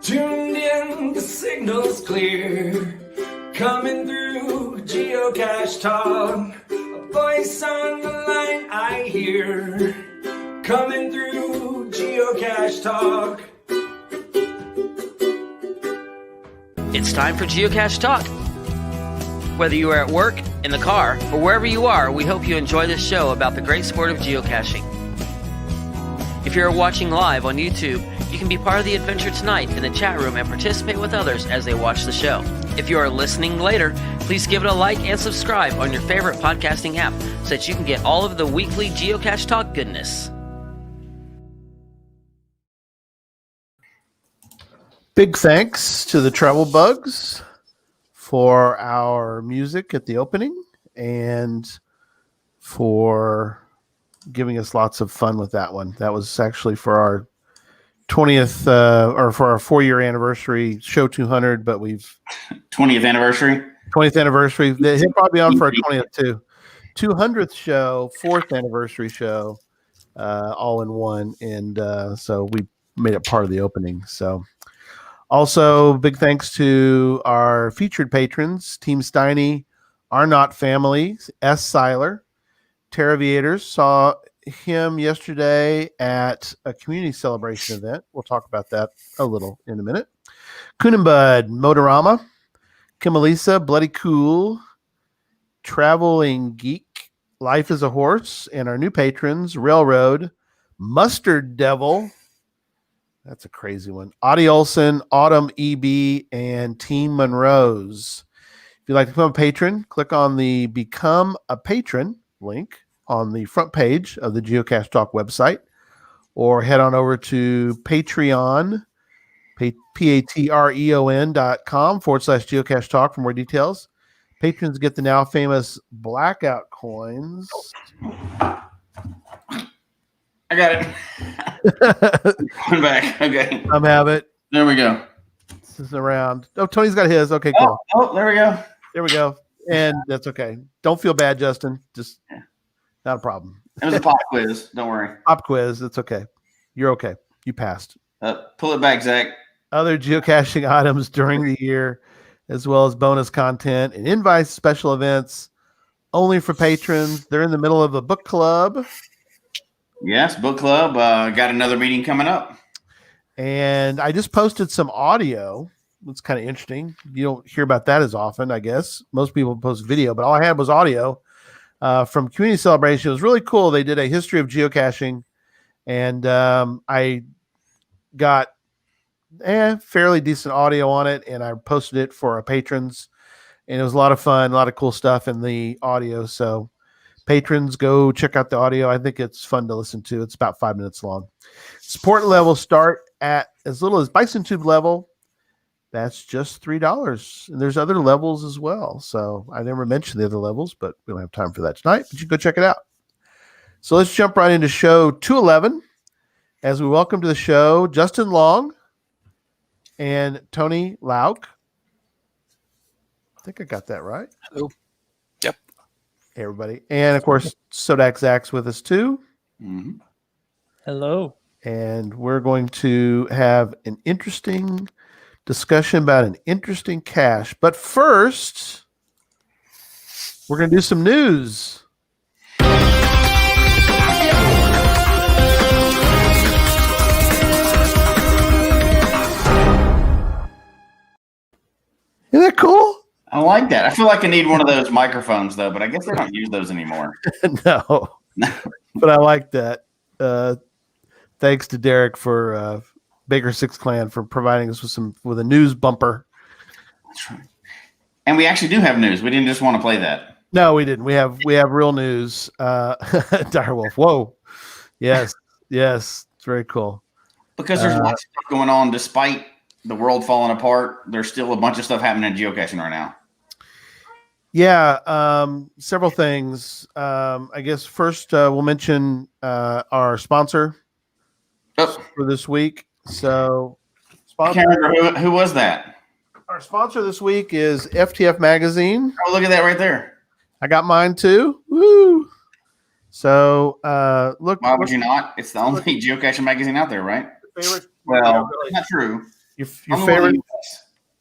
Tuned in, the signal's clear. Coming through Geocache Talk. A voice on the line I hear. Coming through Geocache Talk. It's time for Geocache Talk. Whether you are at work, in the car, or wherever you are, we hope you enjoy this show about the great sport of geocaching. If you're watching live on YouTube, you can be part of the adventure tonight in the chat room and participate with others as they watch the show. If you are listening later, please give it a like and subscribe on your favorite podcasting app so that you can get all of the weekly Geocache Talk goodness. Big thanks to the Travel Bugs for our music at the opening and for giving us lots of fun with that one. That was actually for our 20th or for our 4-year anniversary, show 200, but we've 20th anniversary. He'll probably be on for our 20th too. 200th show, 4th anniversary show, all in one. And so we made it part of the opening. So also big thanks to our featured patrons, Team Steiny, Arnott Family, S. Seiler, Terraviators. Saw him yesterday at a community celebration event. We'll talk about that a little in a minute. Kunenbud, Motorama, Kimalisa, Bloody Cool, Traveling Geek, Life is a Horse, and our new patrons, Railroad, Mustard Devil, that's a crazy one, Audie Olson, Autumn EB, and Team Monroe's. If you'd like to become a patron, click on the Become a Patron link on the front page of the Geocache Talk website, or head on over to Patreon, patreon.com/Geocache Talk for more details. Patrons get the now famous blackout coins. I got it. Come back. Okay. Come have it. There we go. This is around. Oh, Tony's got his. Okay, cool. Oh, there we go. There we go. And that's okay. Don't feel bad, Justin. Just not a problem. It was a pop quiz. Don't worry. Pop quiz. It's okay. You're okay. You passed. Pull it back, Zach. Other geocaching items during the year, as well as bonus content and invites, special events only for patrons. They're in the middle of a book club. Yes, book club. Got another meeting coming up. And I just posted some audio. It's kind of interesting. You don't hear about that as often, I guess. Most people post video, but all I had was audio from Community Celebration. It was really cool. They did a history of geocaching, and I got fairly decent audio on it, and I posted it for our patrons, and it was a lot of fun, a lot of cool stuff in the audio. So patrons, go check out the audio. I think it's fun to listen to. It's about 5 minutes long. Support levels start at as little as Bison Tube level. That's just $3. And there's other levels as well. So I never mentioned the other levels, but we don't have time for that tonight. But you can go check it out. So let's jump right into show 211 as we welcome to the show Justin Long and Tony Lauk. I think I got that right. Hello. Yep. Hey, everybody. And, of course, Sodak Zach's with us, too. Mm-hmm. Hello. And we're going to have an interesting discussion about an interesting cache. But first, we're going to do some news. Isn't that cool? I like that. I feel like I need one of those microphones, though, but I guess they don't use those anymore. No. But I like that. Thanks to Derek for Baker Six Clan for providing us with a news bumper. That's right. And we actually do have news. We didn't just want to play that. No, we didn't. We have real news. Direwolf. Whoa. Yes. It's very cool. Because there's lots of stuff going on despite the world falling apart. There's still a bunch of stuff happening in geocaching right now. Yeah, several things. I guess first we'll mention our sponsor for this week. So, I can't remember who was that. Our sponsor this week is FTF Magazine. Oh, look at that right there. I got mine too. Woo! So look. Why would you not? It's the only geocaching magazine out there, right? Favorite, Well, not true. Your Only one in favorite.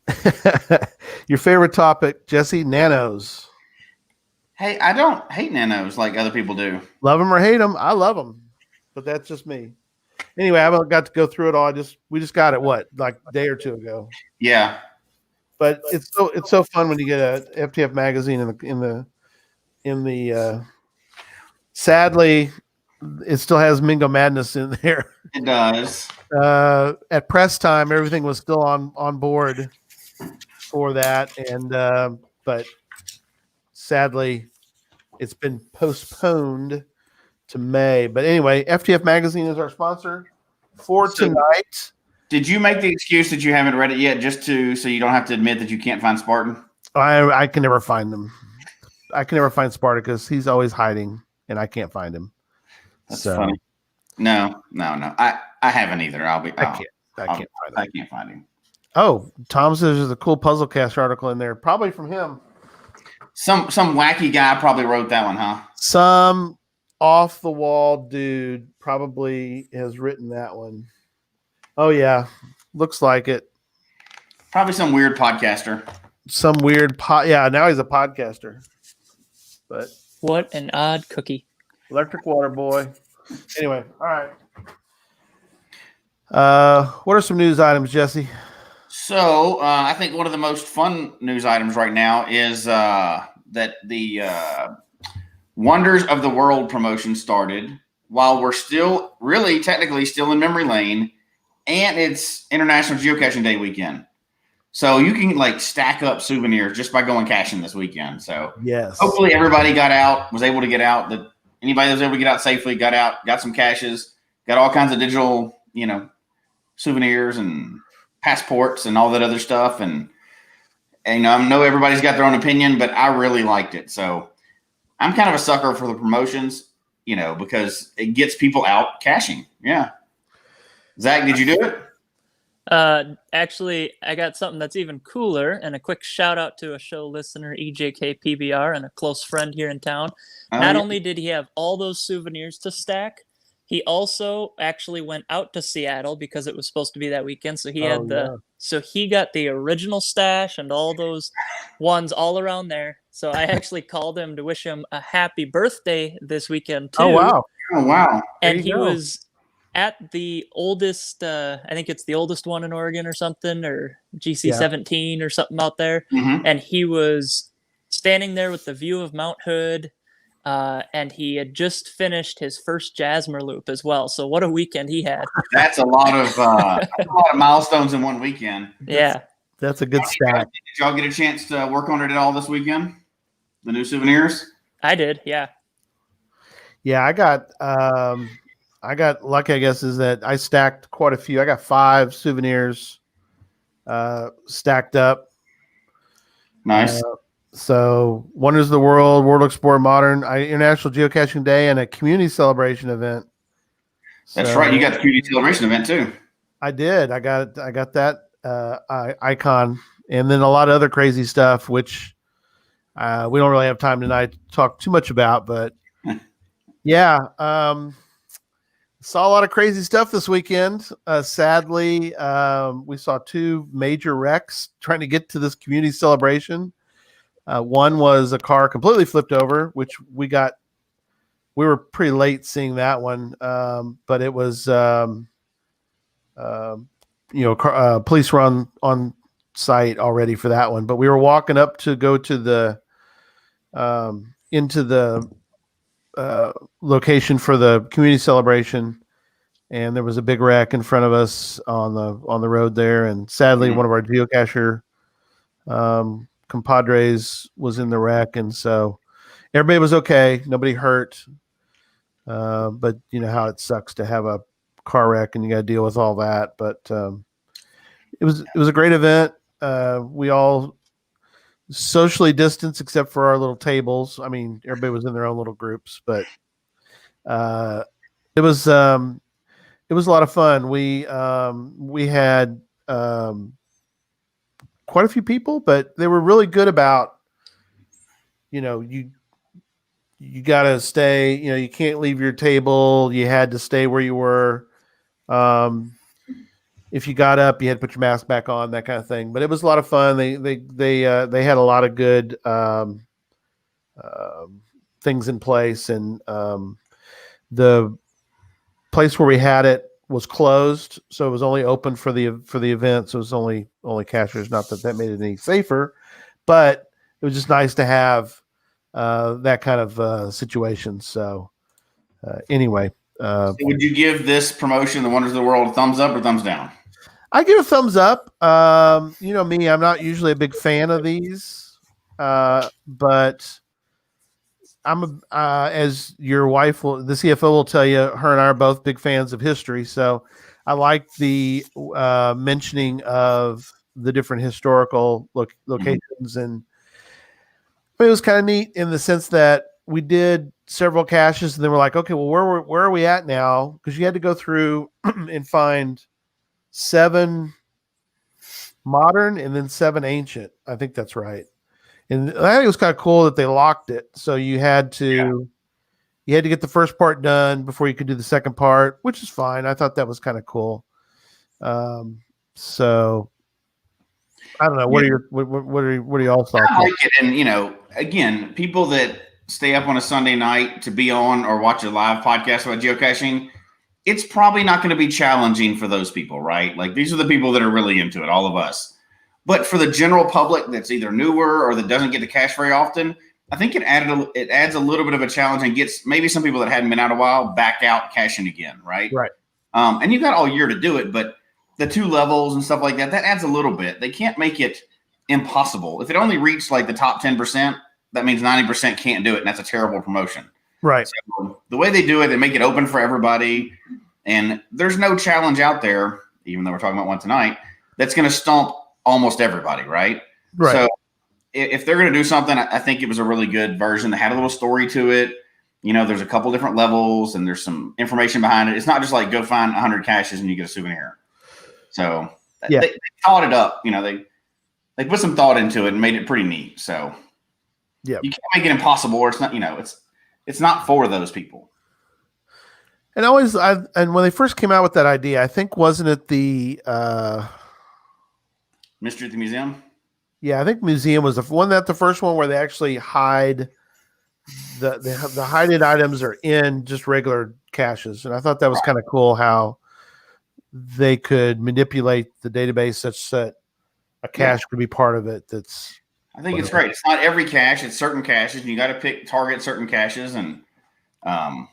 the US. Your favorite topic, Jesse? Nanos. Hey, I don't hate nanos like other people do. Love them or hate them, I love them, but that's just me. Anyway, I haven't got to go through it all. We just got it like a day or two ago. Yeah. But it's so fun when you get a FTF magazine in the. Sadly, it still has Mingo Madness in there. It does. At press time, everything was still on board for that, and but sadly, it's been postponed to May. But anyway, FTF Magazine is our sponsor for tonight. Did you make the excuse that you haven't read it yet so you don't have to admit that you can't find Spartan? I can never find them. I can never find Spartacus. He's always hiding, and I can't find him. That's funny. No. I haven't either. I can't find him. Oh, Tom says there's a cool Puzzle Cast article in there, probably from him. Some wacky guy probably wrote that one, huh? Some off the wall dude probably has written that one. Oh yeah, looks like it. Probably some weird podcaster. Some weird yeah, now he's a podcaster. But what an odd cookie. Electric Water Boy. Anyway, all right. What are some news items, Jesse? So I think one of the most fun news items right now is that the Wonders of the World promotion started while we're still really technically still in memory lane, and it's International Geocaching Day weekend. So you can stack up souvenirs just by going caching this weekend. So yes, hopefully everybody was able to get out. That anybody that was able to get out safely got out, got some caches, got all kinds of digital, souvenirs and passports and all that other stuff. And I know everybody's got their own opinion, but I really liked it. So I'm kind of a sucker for the promotions, because it gets people out caching. Yeah. Zach, did you do it? Actually, I got something that's even cooler, and a quick shout out to a show listener, EJK PBR, and a close friend here in town. Not only did he have all those souvenirs to stack, he also actually went out to Seattle because it was supposed to be that weekend. So he so he got the original stash and all those ones all around there. So I actually called him to wish him a happy birthday this weekend too. Oh wow! Oh wow! And he was at the oldest, I think it's the oldest one in Oregon or something, or GC 17 or something out there. Mm-hmm. And he was standing there with the view of Mount Hood. And he had just finished his first Jasmer loop as well. So what a weekend he had. That's a lot of milestones in one weekend. Yeah. That's a good stack. Did y'all get a chance to work on it at all this weekend? The new souvenirs? I did, yeah. Yeah, I got lucky, I guess, is that I stacked quite a few. I got 5 souvenirs stacked up. Nice. So Wonders of the World, World Explorer Modern, International Geocaching Day, and a community celebration event. That's right. You got the community celebration event too. I did. I got that icon, and then a lot of other crazy stuff, which we don't really have time tonight to talk too much about. But yeah, saw a lot of crazy stuff this weekend. Sadly, we saw 2 major wrecks trying to get to this community celebration. One was a car completely flipped over, which we were pretty late seeing that one. But it was, police were on site already for that one. But we were walking up to go to the, into the location for the community celebration. And there was a big wreck in front of us on the road there. And sadly, one of our geocacher, compadres was in the wreck, and so everybody was okay, nobody hurt, but you know how it sucks to have a car wreck and you got to deal with all that. But it was a great event. We all socially distanced except for our little tables. I mean, everybody was in their own little groups, but it was a lot of fun. We had quite a few people, but they were really good about, you you got to stay, you can't leave your table. You had to stay where you were. If you got up, you had to put your mask back on, that kind of thing. But it was a lot of fun. They had a lot of good things in place, and the place where we had it was closed, so it was only open for the event. So it was only cashiers. Not that made it any safer, but it was just nice to have that kind of situation. So anyway, So would you give this promotion, The Wonders of the World, a thumbs up or thumbs down? I give a thumbs up. You know me, I'm not usually a big fan of these, but I'm as your wife the CFO will tell you, her and I are both big fans of history. So I like the mentioning of the different historical locations, and it was kind of neat in the sense that we did several caches, and then we're like, okay, well, where are we at now? Because you had to go through and find 7 modern and then 7 ancient. I think that's right. And I think it was kind of cool that they locked it. So you had to get the first part done before you could do the second part, which is fine. I thought that was kind of cool. So I don't know. What are y'all thoughts? I like it. And again, people that stay up on a Sunday night to be on or watch a live podcast about geocaching, it's probably not going to be challenging for those people, right? Like, these are the people that are really into it, all of us. But for the general public that's either newer or that doesn't get to cache very often, I think it adds a little bit of a challenge and gets maybe some people that hadn't been out a while back out caching again, right? Right. And you've got all year to do it, but the 2 levels and stuff like that adds a little bit. They can't make it impossible. If it only reached like the top 10%, that means 90% can't do it, and that's a terrible promotion. Right. So the way they do it, they make it open for everybody, and there's no challenge out there, even though we're talking about one tonight, that's going to stomp almost everybody, right? Right. So if they're going to do something, I think it was a really good version that had a little story to it. There's a couple different levels, and there's some information behind it. It's not just like go find 100 caches and you get a souvenir. So they thought it up. They put some thought into it and made it pretty neat. So you can't make it impossible, or it's not. It's not for those people. And and when they first came out with that idea, I think, wasn't it the Mystery at the Museum? Yeah, I think Museum was the first one where they actually hide the hidden items are in just regular caches, and I thought that was kind of cool how they could manipulate the database such that a cache could be part of it. I think it's great. It's not every cache; it's certain caches, and you got to target certain caches, and I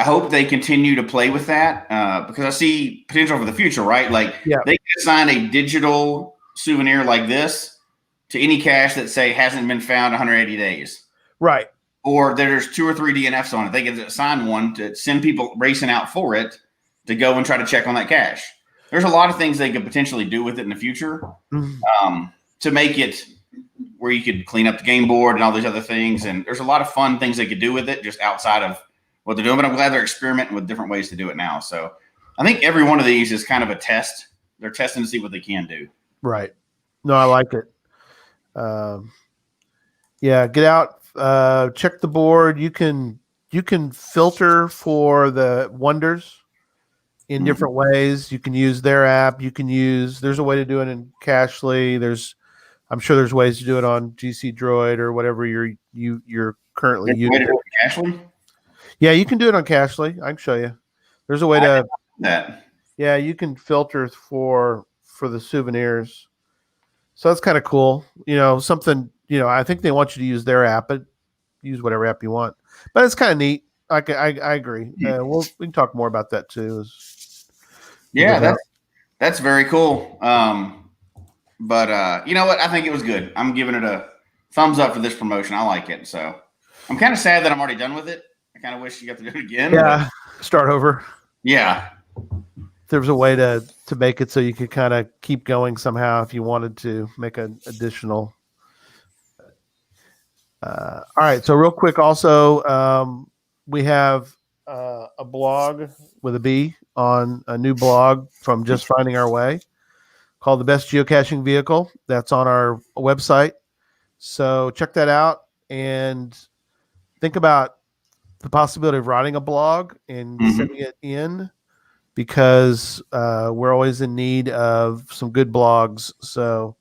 hope they continue to play with that because I see potential for the future, right? Like they can assign a digital souvenir like this to any cache that say hasn't been found 180 days. Right. Or there's 2 or 3 DNFs on it. They can assign one to send people racing out for it to go and try to check on that cache. There's a lot of things they could potentially do with it in the future to make it where you could clean up the game board and all these other things. And there's a lot of fun things they could do with it just outside of what they're doing. But I'm glad they're experimenting with different ways to do it now. So I think every one of these is kind of a test. They're testing to see what they can do. Right. No, I like it. Get out, check the board. You can filter for the wonders in different ways. You can use their app. There's a way to do it in Cachly. I'm sure there's ways to do it on GC Droid or whatever you're currently using. Cachly? Yeah, you can do it on Cachly. I can show you. There's a way to that. Yeah, you can filter for the souvenirs. So that's kind of cool. Something, I think they want you to use their app, but use whatever app you want. But it's kind of neat. I agree. We can talk more about that too. That's very cool. But you know what? I think it was good. I'm giving it a thumbs up for this promotion. I like it. So I'm kind of sad that I'm already done with it. I kind of wish you got to do it again. Yeah, start over. Yeah. There was a way to make it so you could kind of keep going somehow if you wanted to make an additional. All right. So real quick, also, we have a blog with a B on a new blog from Just Finding Our Way called The Best Geocaching Vehicle. That's on our website. So check that out. And think about the possibility of writing a blog and Mhm. sending it in, because we're always in need of some good blogs. So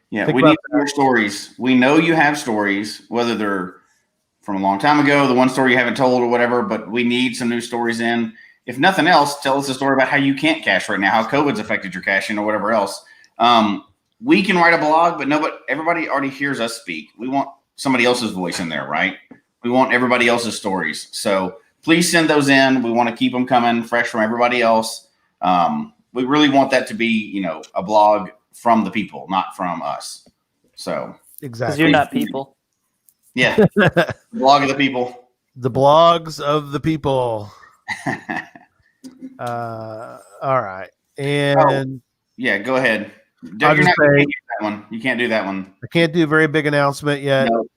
Yeah, think we about need more stories. We know you have stories, whether they're from a long time ago, the one story you haven't told or whatever, but we need some new stories in. If nothing else, tell us a story about how you can't cash right now, how COVID's affected your caching or whatever else. We can write a blog, but everybody already hears us speak. We want somebody else's voice in there, right? We want everybody else's stories. So please send those in. We want to keep them coming fresh from everybody else. We really want that to be, a blog from the people, not from us. So Because exactly. you're not people. yeah, blog of the people. The blogs of the people. All right. And Yeah, go ahead. I'll You just can't say do that one. You can't do that one. I can't do a very big announcement yet. No,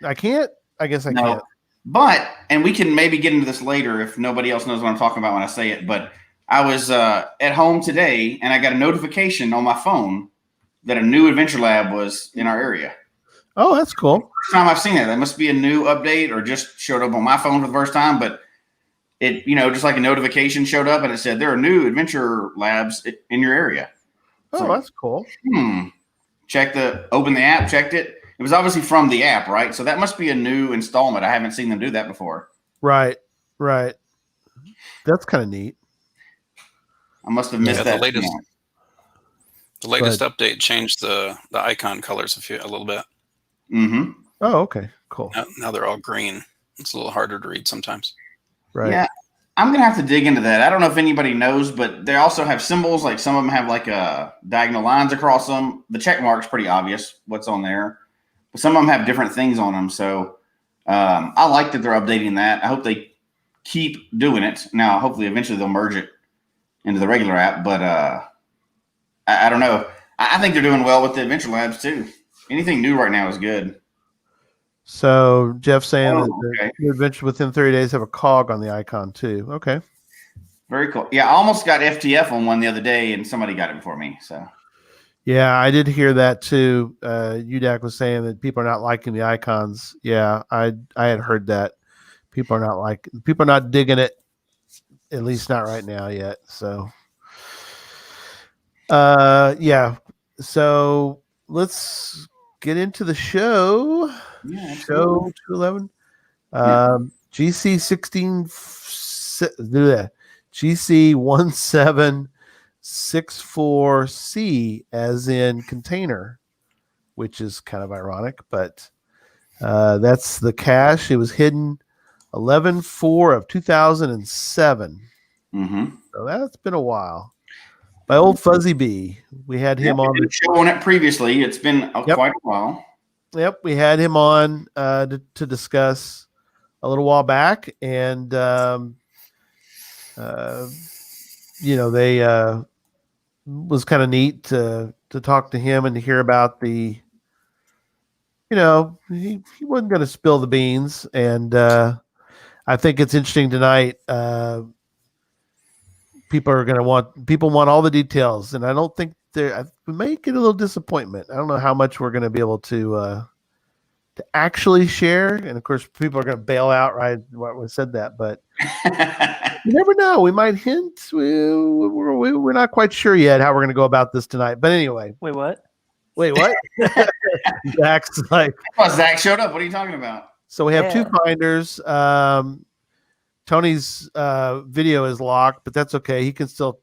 I can't. I guess I no. can't. But, and we can maybe get into this later if nobody else knows what I'm talking about when I say it. But I was at home today and I got a notification on my phone that a new adventure lab was in our area. Oh, that's cool. First time I've seen it. That must be a new update or just showed up on my phone for the first time. But it, just like a notification showed up and it said there are new adventure labs in your area. Oh, So, that's cool. Open the app, checked it. It was obviously from the app, right? So that must be a new installment. I haven't seen them do that before. Right. That's kind of neat. I must have missed that. The latest update changed the icon colors a little bit. Mm-hmm. Oh, okay. Cool. Now they're all green. It's a little harder to read sometimes. Right. Yeah. I'm going to have to dig into that. I don't know if anybody knows, but they also have symbols. Like some of them have like diagonal lines across them. The check mark's pretty obvious what's on there. But some of them have different things on them. So I like that they're updating that. I hope they keep doing it. Now, hopefully, eventually they'll merge it into the regular app. But I don't know. I think they're doing well with the Adventure Labs, too. Anything new right now is good. So Jeff's saying that okay. the adventure within 30 days have a cog on the icon, too. Okay. Very cool. Yeah, I almost got FTF on one the other day, and somebody got it for me. So. Yeah, I did hear that too. UDAC was saying that people are not liking the icons. Yeah, I had heard that. People are not digging it, at least not right now yet. So yeah. So let's get into the show. Yeah, show 211. GC 1764C as in container, which is kind of ironic, but that's the cache. It was hidden 11/4 of 2007. Mm-hmm. So that's been a while. My old Fuzzy B, we had him on the show on it previously. It's been quite a while. Yep, we had him on to discuss a little while back, and they was kind of neat to talk to him and to hear about the. He wasn't going to spill the beans, and I think it's interesting tonight. People want all the details, and I don't think we may get a little disappointment. I don't know how much we're going to be able to actually share, and of course, people are going to bail out right when we said that, but you never know. We might hint. We're not quite sure yet how we're going to go about this tonight. But anyway, Wait, what? Zach's like, Zach showed up. What are you talking about? So we have two finders. Tony's video is locked, but that's okay. We can still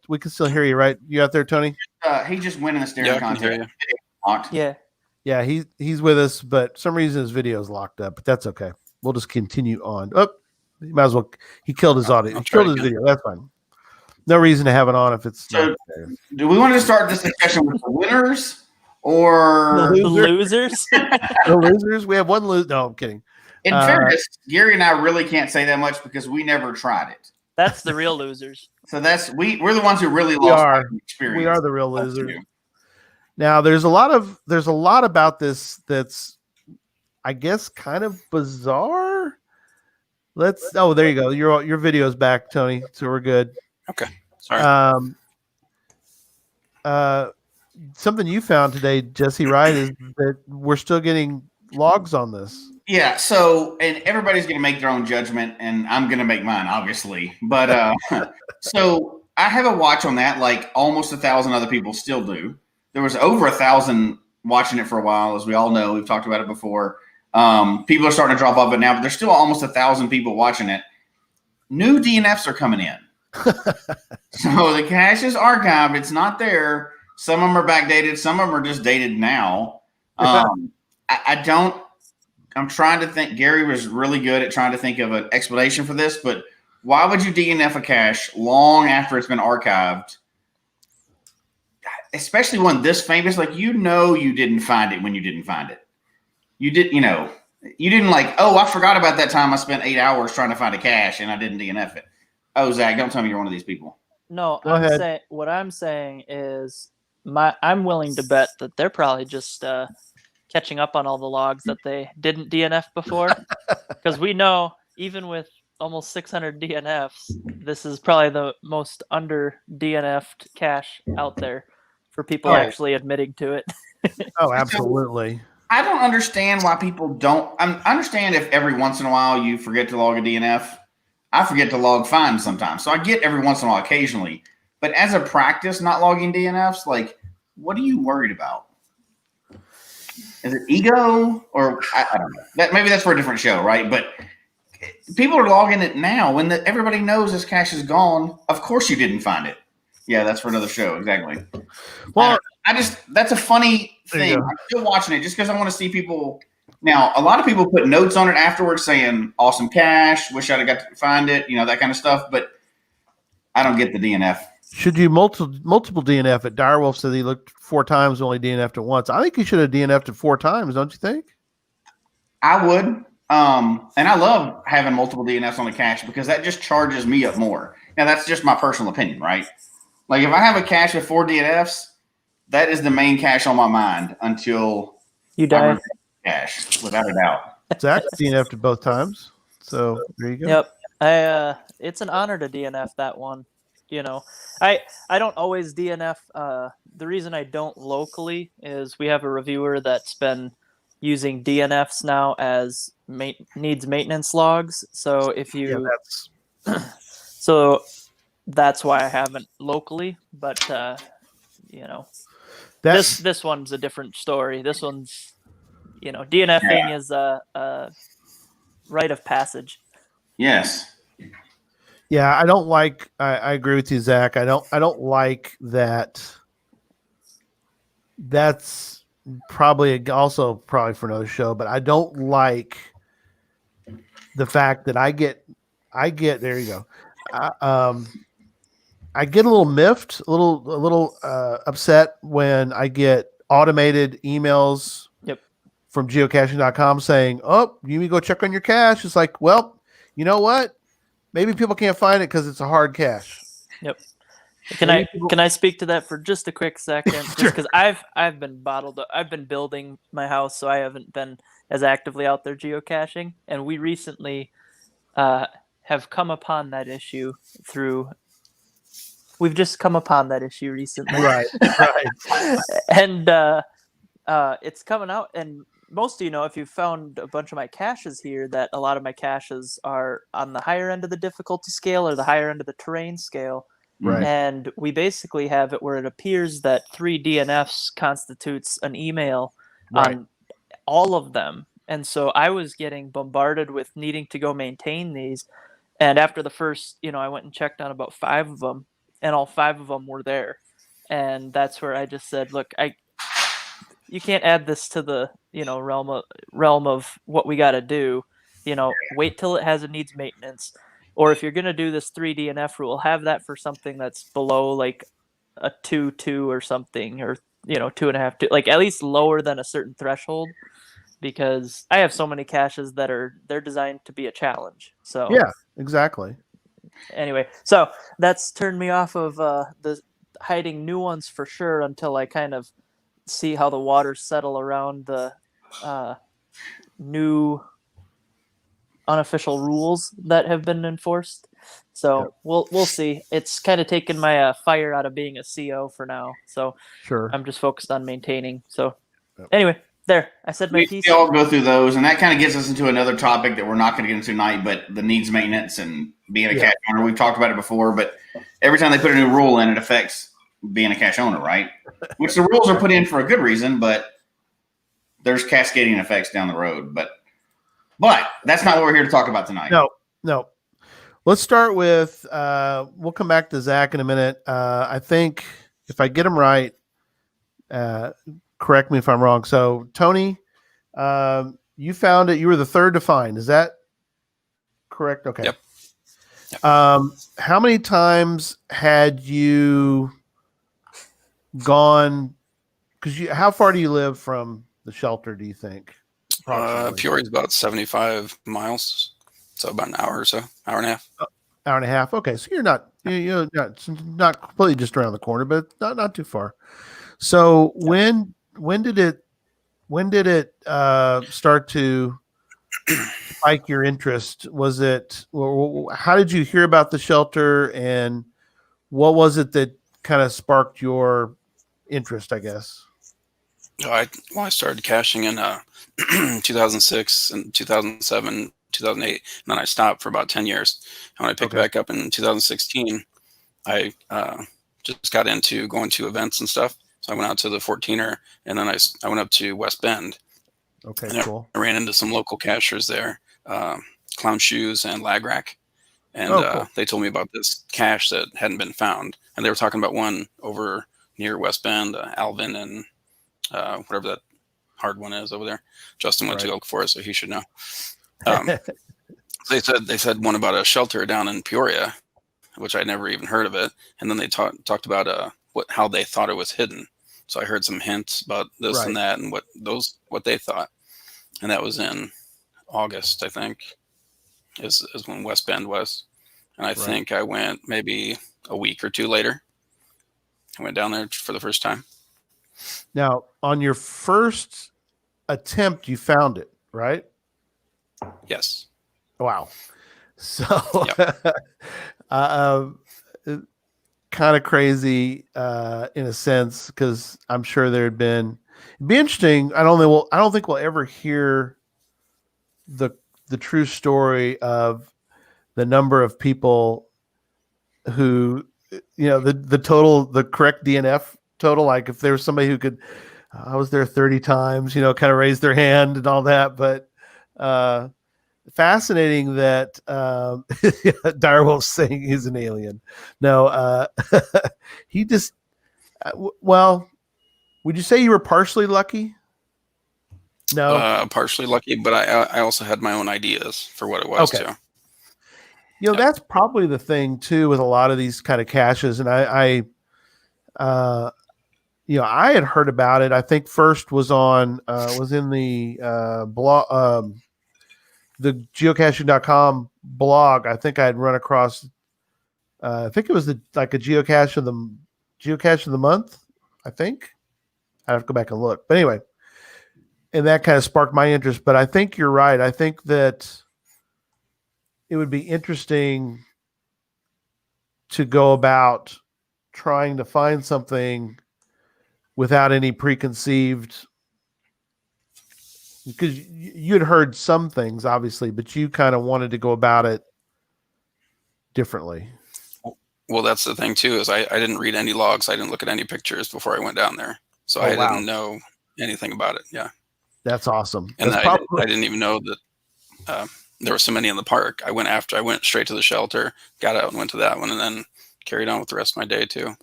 hear you, right? You out there, Tony? He just went in the stereo contest. Yeah, he's with us, but for some reason his video is locked up, but that's okay. We'll just continue on. Oh, he might as well. He killed his audio. He killed his video. That's fine. No reason to have it on if it's not there. Do we want to start this discussion with the winners or the losers? The losers? We have one loser. No, I'm kidding. In fairness, Gary and I really can't say that much because we never tried it. That's the real losers. So we're the ones who really lost experience. We are the real losers. Now there's a lot about this that's, I guess, kind of bizarre. There you go. Your video's back, Tony. So we're good. Okay. Sorry. Something you found today, Jesse, right, is that we're still getting logs on this. Yeah, so and everybody's going to make their own judgment, and I'm going to make mine, obviously. But so I have a watch on that, like almost 1,000 other people still do. There was over 1,000 watching it for a while, as we all know. We've talked about it before. People are starting to drop off it now, but there's still almost 1,000 people watching it. New DNFs are coming in, so the cache is archived. It's not there. Some of them are backdated. Some of them are just dated now. I don't. I'm trying to think. Gary was really good at trying to think of an explanation for this, but why would you DNF a cache long after it's been archived? Especially one this famous, like you didn't find it when you didn't find it. You didn't like, oh, I forgot about that time I spent 8 hours trying to find a cache and I didn't DNF it. Oh, Zach, don't tell me you're one of these people. No, Go ahead. what I'm saying is I'm willing to bet that they're probably just catching up on all the logs that they didn't DNF before, because we know even with almost 600 DNFs, this is probably the most under DNF'd cache out there for people actually admitting to it. Oh, absolutely. I don't understand why people don't. I understand if every once in a while you forget to log a DNF. I forget to log fines sometimes, so I get every once in a while occasionally. But as a practice, not logging DNFs, like, what are you worried about? Is it ego or I don't know? Maybe that's for a different show, right? But people are logging it now when everybody knows this cache is gone. Of course, you didn't find it. Yeah, that's for another show. Exactly. Well, that's a funny thing. I'm still watching it just because I want to see people. Now, a lot of people put notes on it afterwards saying, awesome cache, wish I'd have got to find it, that kind of stuff. But I don't get the DNF. should you multiple DNF it? Direwolf said he looked 4 times, only DNF'd it once. I think he should have DNF'd it 4 times, don't you think? I would. And I love having multiple DNFs on the cache because that just charges me up more. Now, that's just my personal opinion, right? Like, if I have a cache with 4 DNFs, that is the main cache on my mind until You die. Cache, without a doubt. Zach DNF'd it both times. So there you go. Yep. It's an honor to DNF that one. I don't always DNF. The reason I don't locally is we have a reviewer that's been using DNFs now as needs maintenance logs. So if you, so that's why I haven't locally. But this one's a different story. This one's, DNFing is a rite of passage. Yes. Yeah, I don't like. I agree with you, Zach. I don't like that. That's probably also for another show, but I don't like the fact that I get. There you go. I get a little miffed, a little upset when I get automated emails. Yep. From geocaching.com saying, "Oh, you need to go check on your cache." It's like, well, you know what? Maybe people can't find it because it's a hard cache. Yep. Can I speak to that for just a quick second? Just because I've been bottled up. I've been building my house, so I haven't been as actively out there geocaching. And we recently have come upon that issue through. We've just come upon that issue recently, Right. And it's coming out. And most of if you've found a bunch of my caches here, that a lot of my caches are on the higher end of the difficulty scale or the higher end of the terrain scale. Right. And we basically have it where it appears that 3 DNFs constitutes an email on all of them. And so I was getting bombarded with needing to go maintain these. And after the first, I went and checked on about 5 of them, and all 5 of them were there. And that's where I just said, look, you can't add this to the realm of what we got to do. Wait till it needs maintenance, or if you're gonna do this 3 DNF rule, have that for something that's below like a 2 or something, or 2.5 2, like at least lower than a certain threshold, because I have so many caches that they're designed to be a challenge. So yeah, exactly. Anyway, so that's turned me off of the hiding new ones for sure until I kind of see how the waters settle around the new unofficial rules that have been enforced. So we'll see. It's kind of taken my fire out of being a CO for now. So Sure. I'm just focused on maintaining. So anyway, There, I said my We piece. all go through those, and that kind of gets us into another topic that we're not going to get into tonight, but the needs maintenance and being a cash owner. We've talked about it before, but every time they put a new rule in, it affects being a cash owner, right? Which the rules are put in for a good reason, but there's cascading effects down the road. But that's not what we're here to talk about tonight. No. Let's start with, we'll come back to Zach in a minute. I think if I get him right, correct me if I'm wrong. So, Tony, you found it. You were the third to find. Is that correct? Okay. Yep. How many times had you gone? Because how far do you live from the shelter, do you think? Peoria is about 75 miles. So about an hour or so, hour and a half. Hour and a half. Okay. So you're not completely just around the corner, but not too far. So when did it start to spike your interest? Was it, how did you hear about the shelter, and what was it that kind of sparked your interest, I guess? I started cashing in 2006 and 2007, 2008, and then I stopped for about 10 years. And when I picked back up in 2016, I just got into going to events and stuff. So I went out to the 14er, and then I went up to West Bend. Okay, and cool. I ran into some local cashers there, Clown Shoes and Lag Rack. And cool. They told me about this cache that hadn't been found. And they were talking about one over near West Bend, Alvin, and whatever that hard one is over there. Justin went to look for it, so he should know. They said one about a shelter down in Peoria, which I'd never even heard of it. And then they talked about how they thought it was hidden. So I heard some hints about this and that, and what they thought. And that was in August, I think, is when West Bend was. And I think I went maybe a week or two later. I went down there for the first time. Now, on your first attempt, you found it, right? Yes. Wow. So, kind of crazy in a sense, because I'm sure it'd be interesting. I don't think we'll ever hear the true story of the number of people who, the correct DNF total. Like if there was somebody who could, I was there 30 times, kind of raise their hand and all that. But fascinating that Direwolf's saying he's an alien. No, he just, would you say you were partially lucky? No, partially lucky, but I also had my own ideas for what it was too. That's probably the thing too with a lot of these kind of caches. And I had heard about it. I think first was in the blog, the geocaching.com blog. I think I had run across, I think it was a geocache of the month. I think I have to go back and look, but anyway, and that kind of sparked my interest. But I think you're right. I think that it would be interesting to go about trying to find something without any preconceived, because you had heard some things obviously, but you kind of wanted to go about it differently. Well, that's the thing too, is I didn't read any logs. I didn't look at any pictures before I went down there. So I didn't know anything about it. Yeah. That's awesome. And I didn't even know that there were so many in the park. I went straight to the shelter, got out and went to that one, and then carried on with the rest of my day too.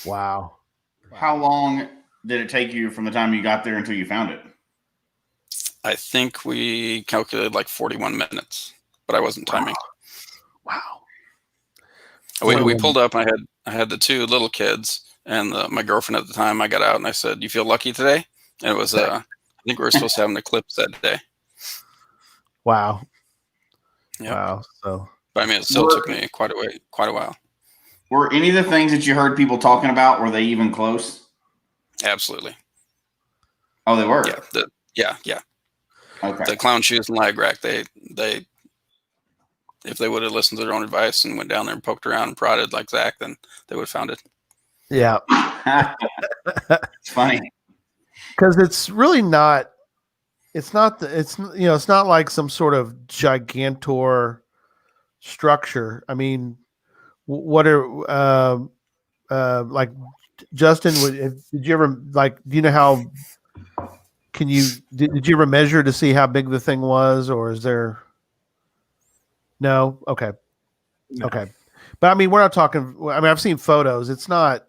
Wow. How long did it take you from the time you got there until you found it? I think we calculated like 41 minutes, but I wasn't timing. Wow. We pulled up. I had the two little kids and my girlfriend at the time. I got out and I said, "You feel lucky today?" And it was I think we were supposed to have an eclipse that day. Wow. Yep. Wow. So, but I mean, it still took me quite a while. Were any of the things that you heard people talking about, were they even close? Absolutely. Oh, they were? Yeah. Okay. The Clown Shoes and Lag Rack, they if they would have listened to their own advice and went down there and poked around and prodded like Zach, then they would have found it. Yeah. It's funny. because it's really not. It's not. It's it's not like some sort of gigantor structure. I mean, what are like Justin? Did you ever like? Do you know how? Did you ever measure to see how big the thing was, or is there? No. Okay. No. Okay. But I mean, we're not talking. I mean, I've seen photos. It's not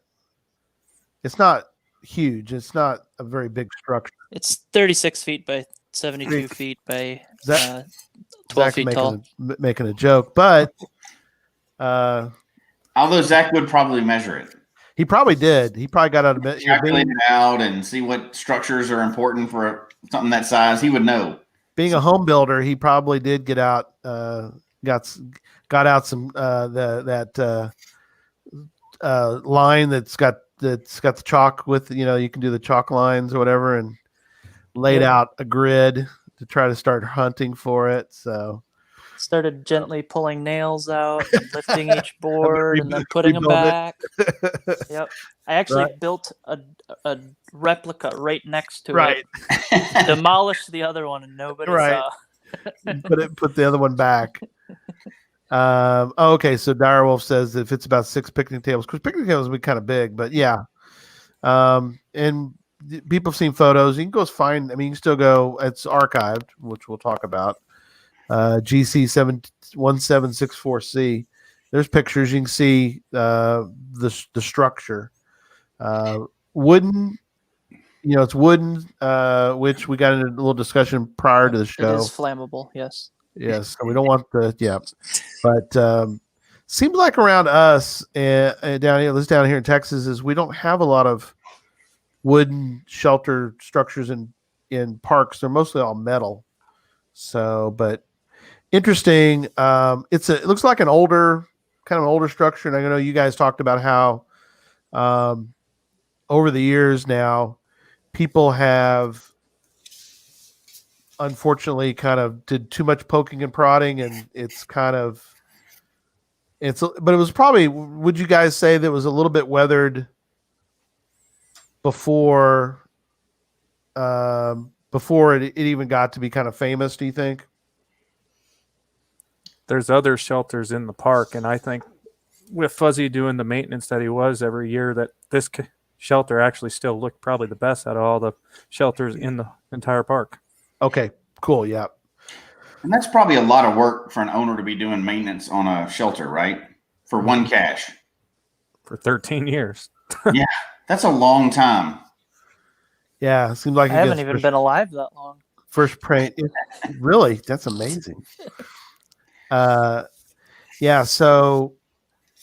huge. It's not a very big structure. It's 36 feet by 72 feet by Zach, 12 feet tall. Making a joke, but although Zach would probably measure it. He probably did. He probably got out of calculate it out and see what structures are important for something that size. He would know. Being a home builder, he probably did get out. Got out some that line that's got the chalk with you can do the chalk lines or whatever, and laid out a grid to try to start hunting for it. So started gently pulling nails out, and lifting each board, and then putting them back. Yep, I actually built a replica right next to it. Demolished the other one, and nobody saw. Put the other one back. Okay, so Direwolf says if it's about 6 picnic tables, because picnic tables would be kind of big, but yeah. And people have seen photos. You can go find. I mean, you can still go. It's archived, which we'll talk about. GC 1764C. There's pictures. You can see the structure. Wooden. It's wooden, which we got into a little discussion prior to the show. It is flammable, yes. Yes, so we don't want but seems like around us down here in Texas is we don't have a lot of wooden shelter structures in parks. They're mostly all metal. So, but interesting. It looks like an older structure, and I know you guys talked about how over the years now people have unfortunately kind of did too much poking and prodding, and but it was probably, would you guys say that it was a little bit weathered before it even got to be kind of famous, do you think? There's other shelters in the park, and I think with Fuzzy doing the maintenance that he was every year, that this shelter actually still looked probably the best out of all the shelters in the entire park. Okay, cool. Yeah. And that's probably a lot of work for an owner to be doing maintenance on a shelter, right? For one cache. For 13 years. Yeah, that's a long time. Yeah, it seems like I haven't even been alive that long. First print. Really? That's amazing. Yeah, so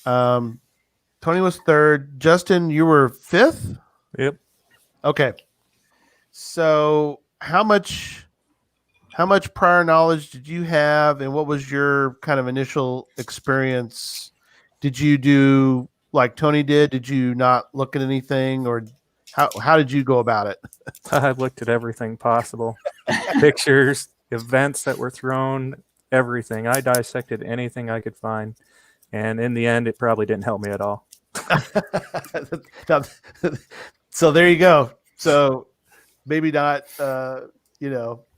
Tony was third. Justin, you were fifth? Yep. Okay. So how much prior knowledge did you have, and what was your kind of initial experience? Did you do like Tony did? Did you not look at anything, or how did you go about it? I looked at everything possible. Pictures, events that were thrown, everything. I dissected anything I could find, and in the end, it probably didn't help me at all. So there you go. So maybe not,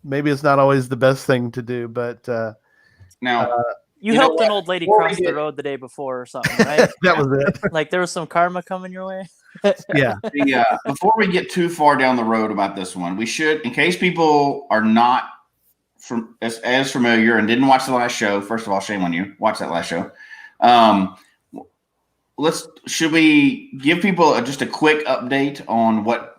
maybe it's not always the best thing to do, but now you helped an old lady cross the road the day before or something, right? That was it. Like there was some karma coming your way. Yeah. Before we get too far down the road about this one, we should, in case people are not as familiar and didn't watch the last show. First of all, shame on you. Watch that last show. Should we give people just a quick update on what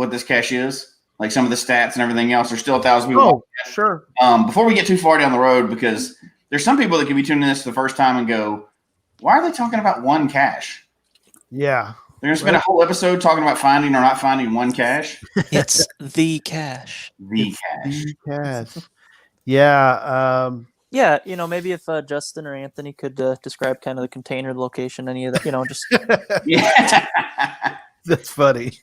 this cache is? Like some of the stats and everything else. There's still 1,000 people. Oh, sure. Before we get too far down the road, because there's some people that can be tuning this the first time and go, why are they talking about one cache? Yeah. There's been a whole episode talking about finding or not finding one cache. It's the cache. The cache. Yeah. Yeah, maybe if Justin or Anthony could describe kind of the container, the location, any of that, just. Yeah. That's funny.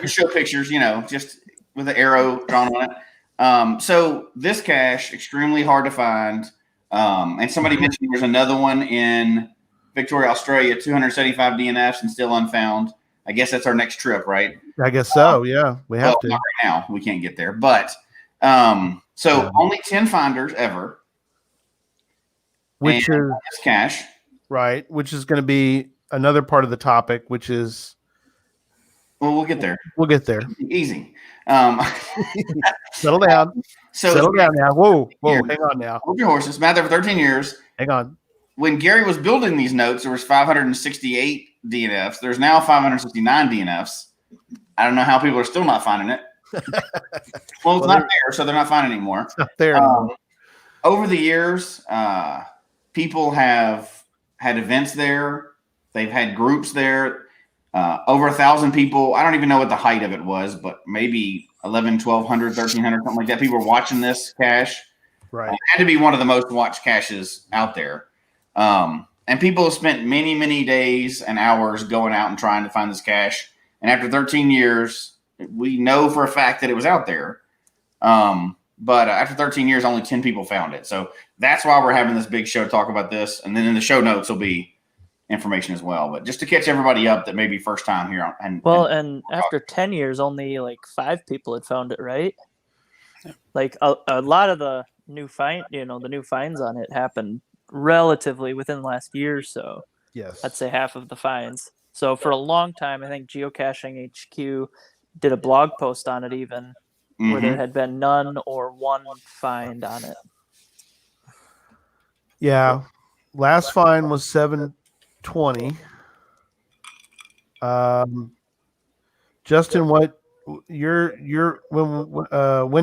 You show pictures, just with an arrow drawn on it. So this cache, extremely hard to find. And somebody mentioned there's another one in Victoria, Australia, 275 DNFs and still unfound. I guess that's our next trip, right? I guess so. Yeah, we have to. Not right now. We can't get there, but only 10 finders ever, which and is cash, right? Which is going to be another part of the topic, which is. Well, we'll get there. We'll get there. Easy. Settle down. So settle down now. Whoa, hang on now. Hold your horses. Been there for 13 years. Hang on. When Gary was building these notes, there was 568 DNFs. There's now 569 DNFs. I don't know how people are still not finding it. Well, it's not there, so they're not finding it anymore. It's not there anymore. Over the years, people have had events there. They've had groups there. Over 1,000 people. I don't even know what the height of it was, but maybe 1,100, 1,200, 1,300, something like that. People were watching this cache. Right. It had to be one of the most watched caches out there. And people have spent many, many days and hours going out and trying to find this cache. And after 13 years, we know for a fact that it was out there. But after 13 years, only 10 people found it. So that's why we're having this big show to talk about this. And then in the show notes will be information as well. But just to catch everybody up that may be first time here. And after 10 years, only like 5 people had found it, right? Yeah. Like a lot of the new finds on it happened relatively within the last year or so. Yes. I'd say half of the finds. So for a long time, I think Geocaching HQ did a blog post on it even where there had been none or one find on it. Yeah. Last find was 720. Justin, when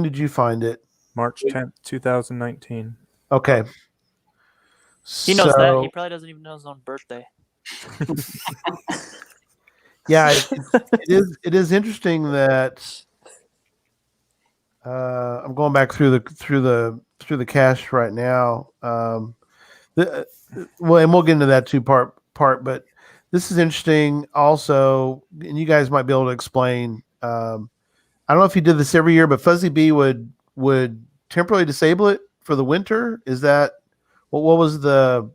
did you find it? March 10th, 2019. Okay. He knows that. He probably doesn't even know his own birthday. Yeah, it is interesting that I'm going back through the cache right now. Well, and we'll get into that part, but this is interesting also, and you guys might be able to explain. I don't know if you did this every year, but Fuzzy Bee would temporarily disable it for the winter. Is that is that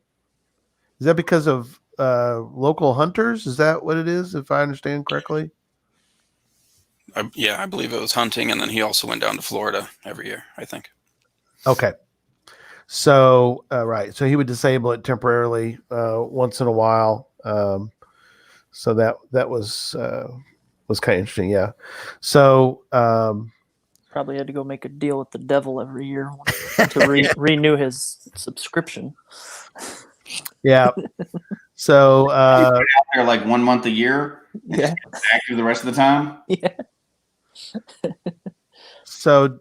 because of local hunters? Is that what it is, if I understand correctly? I believe it was hunting, and then he also went down to Florida every year, I think. Okay. So, right. So he would disable it temporarily once in a while. So that was kind of interesting. Yeah. So probably had to go make a deal with the devil every year to renew his subscription. Yeah. So out there like 1 month a year. Yeah. Active the rest of the time. Yeah. So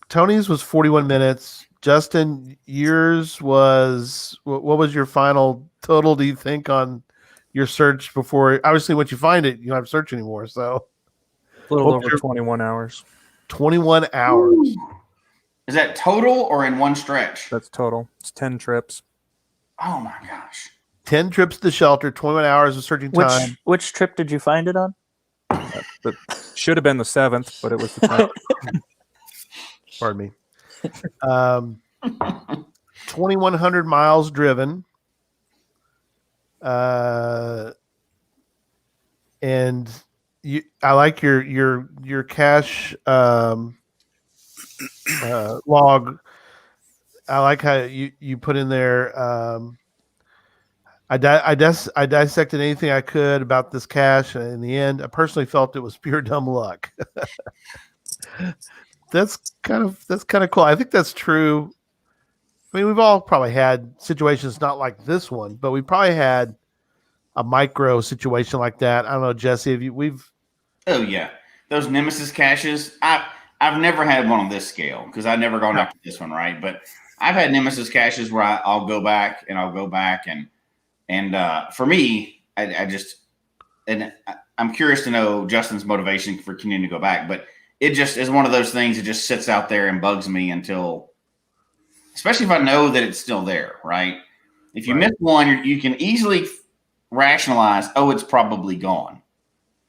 Tony's was 41 minutes. Justin, yours was, what was your final total, do you think, on your search before? Obviously, once you find it, you don't have to search anymore. So a little over 21 hours. 21 hours. Ooh. Is that total or in one stretch? That's total. It's 10 trips. Oh my gosh. 10 trips to the shelter, 21 hours of searching time. Which trip did you find it on? It should have been the 7th, but it was the 10th. Pardon me. 2,100 miles driven. And I like your cache log. I like how you put in there. I dissected anything I could about this cache, and in the end, I personally felt it was pure dumb luck. That's kind of cool. I think that's true. I mean, we've all probably had situations not like this one, but we probably had a micro situation like that. I don't know, Jesse, Oh yeah, those Nemesis caches. I've never had one on this scale because I've never gone after this one, right? But I've had Nemesis caches where I'll go back and for me, I'm curious to know Justin's motivation for continuing to go back, but it just is one of those things that just sits out there and bugs me until, especially if I know that it's still there, right? If you miss one, you can easily rationalize, oh, it's probably gone.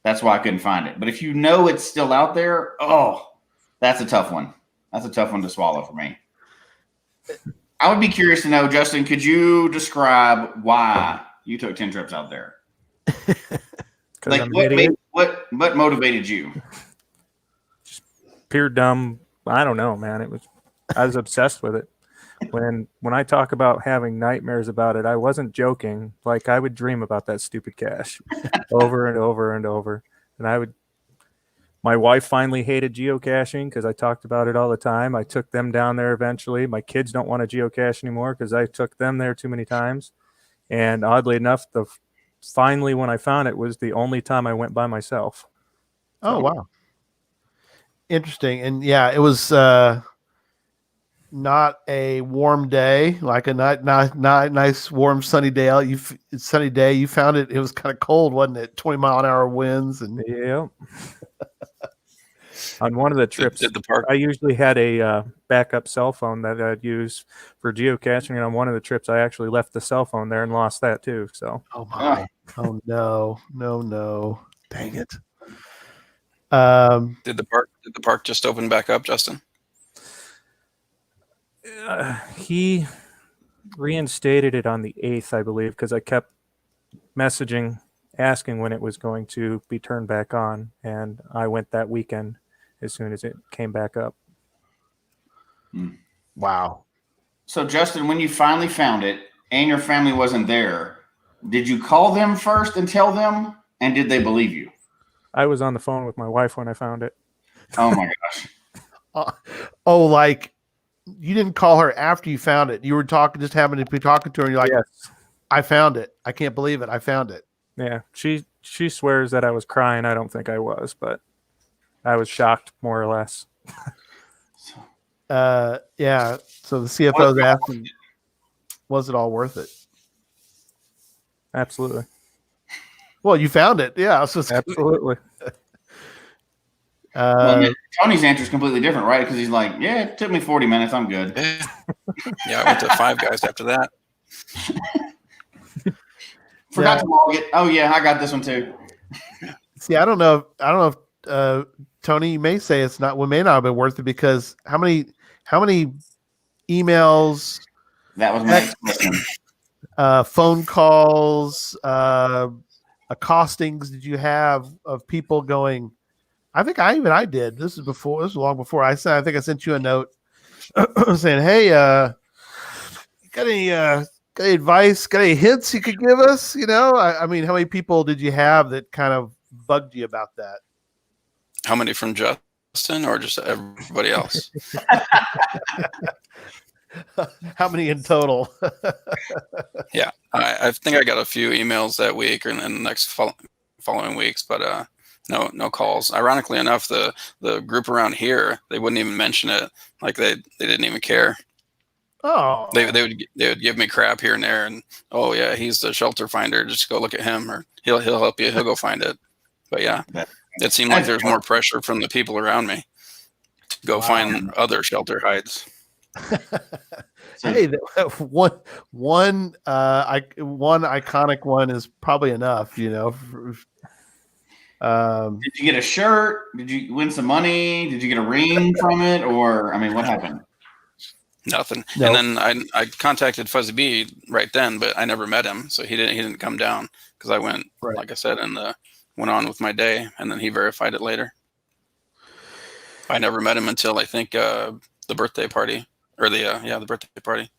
That's why I couldn't find it. But if you know it's still out there, oh, that's a tough one. That's a tough one to swallow for me. I would be curious to know, Justin, could you describe why you took 10 trips out there? 'Cause Like I'm an idiot. what motivated you? Pure dumb. I don't know, man. I was obsessed with it. When I talk about having nightmares about it, I wasn't joking. Like, I would dream about that stupid cache over and over and over. And my wife finally hated geocaching because I talked about it all the time. I took them down there eventually. My kids don't want to geocache anymore because I took them there too many times. And oddly enough, finally when I found it was the only time I went by myself. Oh, wow. Interesting. And yeah, it was not a warm day, like a nice warm sunny day. Sunny day. You found it. It was kind of cold, wasn't it? 20-mile-an-hour winds and yeah. On one of the trips, Did the park? I usually had a backup cell phone that I'd use for geocaching, and on one of the trips, I actually left the cell phone there and lost that too. So, oh my, oh no, dang it. Did the park just open back up, Justin? he reinstated it on the 8th, I believe, because I kept messaging, asking when it was going to be turned back on, and I went that weekend as soon as it came back up. Wow. So Justin, when you finally found it and your family wasn't there, did you call them first and tell them? And did they believe you? I was on the phone with my wife when I found it. Oh my gosh. Like you didn't call her after you found it. You were just happened to be talking to her and you're like, Yes. I found it. I can't believe it. I found it. Yeah, she swears that I was crying. I don't think I was, but I was shocked, more or less. Yeah. So the CFO's asking, was it all worth it? Absolutely. Well, you found it. Yeah. So Absolutely. Well, Tony's answer is completely different, right? Because he's like, yeah, it took me 40 minutes. I'm good. Yeah, I went to Five Guys after that. Forgot to log it. Oh yeah, I got this one too. See, I don't know if Tony, you may say it may not have been worth it because how many emails, That was my next question. phone calls, accostings did you have of people going, I think I did. This was long before I think I sent you a note saying, hey, got any advice, got any hints you could give us? I mean, how many people did you have that kind of bugged you about that? How many from Justin or just everybody else? How many in total? Yeah, I think I got a few emails that week and then the next following weeks, but no calls. Ironically enough, the group around here, they wouldn't even mention it. Like they didn't even care. Oh, They would give me crap here and there, and oh yeah, he's the shelter finder. Just go look at him, or he'll help you. He'll go find it. But yeah, it seemed like there's more pressure from the people around me to go find other shelter hides. Hey, one iconic one is probably enough. Did you get a shirt? Did you win some money? Did you get a ring from it? Or, I mean, what happened? Nothing. No. And then I contacted Fuzzy B right then, but I never met him, so he didn't come down because I went, like I said, and went on with my day, and then he verified it later. I never met him until I think the birthday party or the birthday party.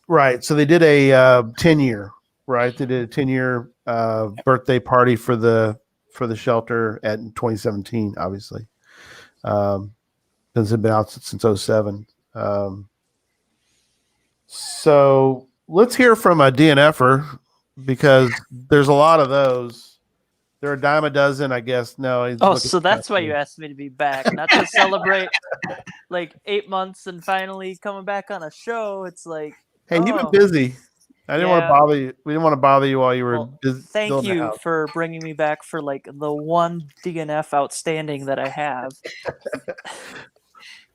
Right. So they did a 10-year. Right. They did a 10-year birthday party for the shelter in 2017. Obviously, it's been out since 2007. So let's hear from a DNFer because there's a lot of those. There are a dime a dozen, I guess. No. So that's why you asked me to be back, not to celebrate like 8 months and finally coming back on a show. It's like, hey, you've been busy. I didn't want to bother you. We didn't want to bother you while you were busy. Thank you for bringing me back for like the one DNF outstanding that I have.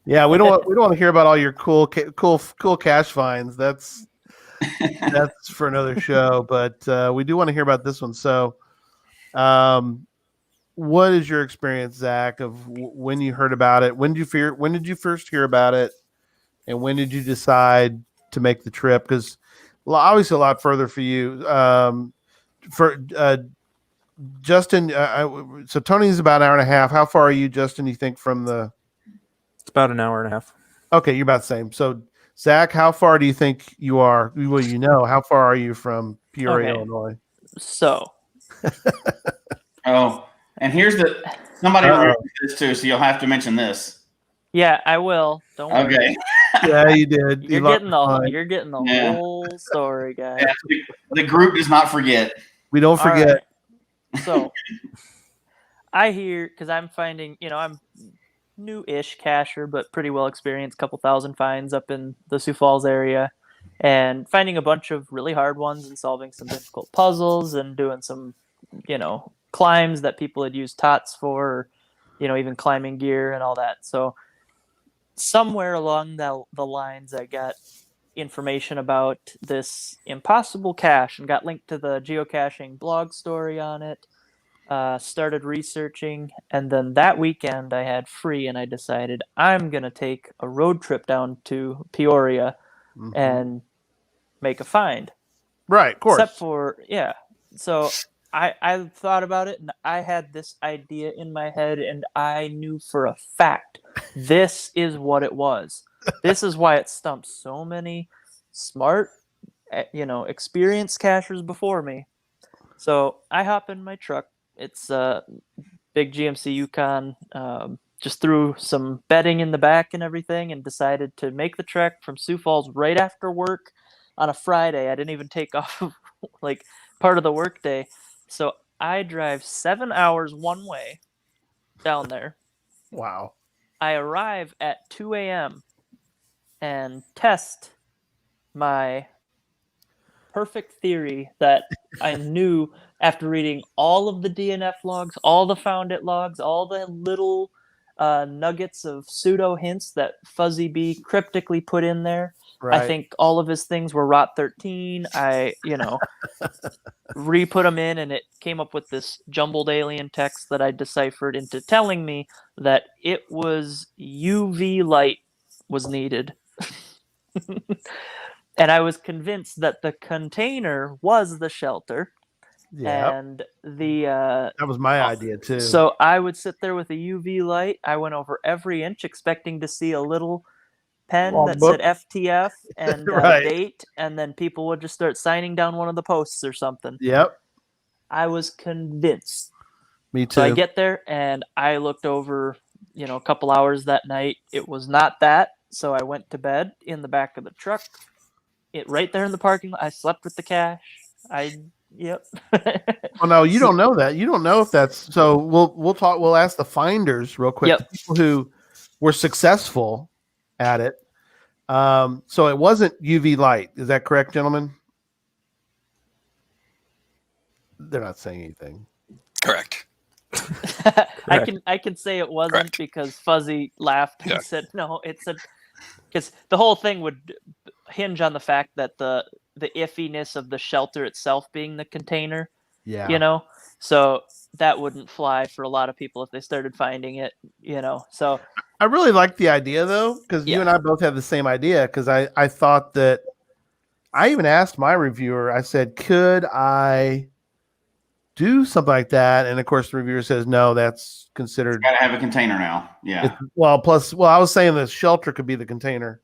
Yeah, we don't want to hear about all your cool cash finds. That's for another show. But we do want to hear about this one. So, what is your experience, Zach, of when you heard about it? When did you first hear about it, and when did you decide to make the trip? Because Well, obviously a lot further for you. For Justin, so Tony's about an hour and a half. How far are you, Justin? You think from the? It's about an hour and a half. Okay, you're about the same. So Zach, how far do you think you are? Well, how far are you from Peoria, Okay. Illinois? So. Oh, and here's somebody remembers this too, so you'll have to mention this. Yeah, I will. Don't worry. Okay. Yeah, you did. You're getting the Yeah. whole story, guys. Yeah, the group does not forget. We don't All forget. right. So I hear, because I'm finding, I'm new-ish cacher, but pretty well experienced, couple thousand finds up in the Sioux Falls area, and finding a bunch of really hard ones and solving some difficult puzzles and doing some, climbs that people had used tots for, or, even climbing gear and all that. So somewhere along the lines, I got information about this impossible cache and got linked to the geocaching blog story on it. Started researching, and then that weekend I had free, and I decided I'm gonna take a road trip down to Peoria and make a find. Right, of course. Except for so I thought about it, and I had this idea in my head, and I knew for a fact this is what it was. This is why it stumped so many smart, experienced cachers before me. So I hop in my truck. It's a big GMC Yukon. Just threw some bedding in the back and everything, and decided to make the trek from Sioux Falls right after work on a Friday. I didn't even take off like part of the work day. So I drive 7 hours one way down there. Wow. I arrive at 2 a.m. and test my perfect theory that I knew after reading all of the DNF logs, all the found it logs, all the little nuggets of pseudo hints that Fuzzy B cryptically put in there. Right. I think all of his things were Rot 13. I, re-put them in, and it came up with this jumbled alien text that I deciphered into telling me that it was UV light was needed. And I was convinced that the container was the shelter. Yeah. And that was my idea too. So I would sit there with a UV light. I went over every inch expecting to see a little pen that said FTF and Right. date, and then people would just start signing down one of the posts or something. Yep. I was convinced. Me too. So I get there, and I looked over, a couple hours that night. It was not that. So I went to bed in the back of the truck. Right there in the parking lot. I slept with the cache. Yep. Well, no, you don't know that. You don't know if that's so. We'll talk. We'll ask the finders real quick. Yep. The people who were successful at it. So it wasn't UV light. Is that correct, gentlemen? They're not saying anything. Correct. I can say it wasn't. Correct. Because Fuzzy laughed and said no. Because the whole thing would hinge on the fact that the iffiness of the shelter itself being the container. Yeah. So that wouldn't fly for a lot of people if they started finding it. So I really like the idea though, because you and I both have the same idea. Because I thought that I even asked my reviewer. I said, could I do something like that? And of course, the reviewer says no. That's considered. Got to have a container now. Yeah. I was saying the shelter could be the container,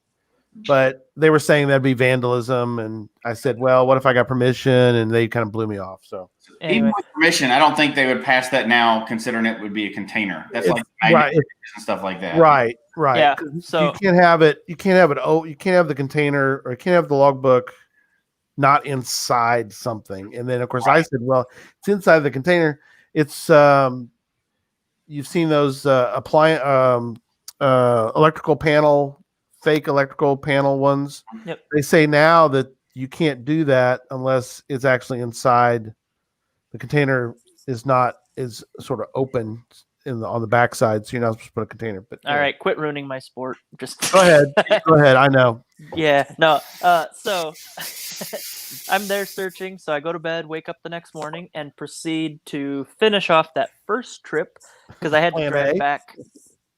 but they were saying that'd be vandalism, and I said, well, what if I got permission? And they kind of blew me off. So anyway. Even with permission, I don't think they would pass that now, considering it would be a container. That's like right and stuff like that. Right. Yeah. So you can't have it. You can't have it. Oh, you can't have the container, or you can't have the logbook not inside something. And then of course I said, well, it's inside the container. It's you've seen those electrical panel, fake electrical panel ones. Yep. They say now that you can't do that unless it's actually inside. The container is sort of open on the backside, so you're not supposed to put a container. But all right, quit ruining my sport. Just go ahead. Go ahead. I know. Yeah. No. So I'm there searching. So I go to bed, wake up the next morning, and proceed to finish off that first trip because I had to drive back.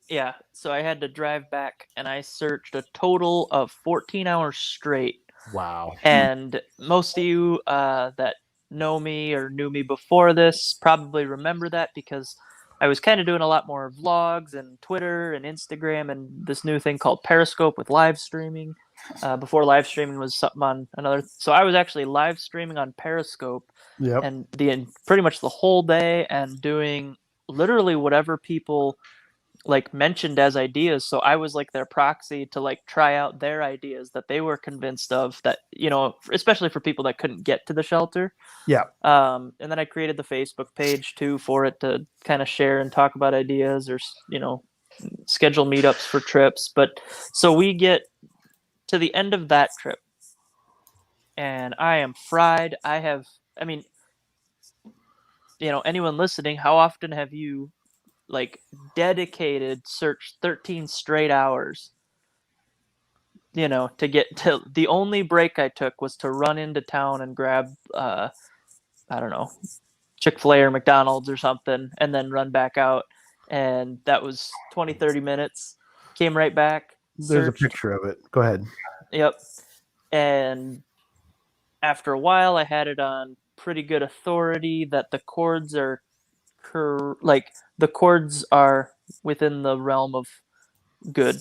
Yeah. So I had to drive back, and I searched a total of 14 hours straight Wow. And most of you that know me or knew me before this probably remember that, because I was kind of doing a lot more vlogs and Twitter and Instagram and this new thing called Periscope with live streaming. Before live streaming was something on another. So I was actually live streaming on Periscope Yep. and pretty much the whole day and doing literally whatever people like mentioned as ideas. So I was like their proxy to like try out their ideas that they were convinced of, that, you know, especially for people that couldn't get to the shelter. Yeah. And then I created the Facebook page too for it to kind of share and talk about ideas, or, you know, schedule meetups for trips. But so we get to the end of that trip and I am fried. I mean, you know, anyone listening, how often have you like dedicated search 13 straight hours, you know, to get to the only break I took was to run into town and grab I don't know, Chick-fil-A or McDonald's or something, and then run back out. And that was 20-30 minutes. Came right back. There's Searched. a picture of it. Go ahead. Yep. And after a while I had it on pretty good authority that the chords are the chords are within the realm of good.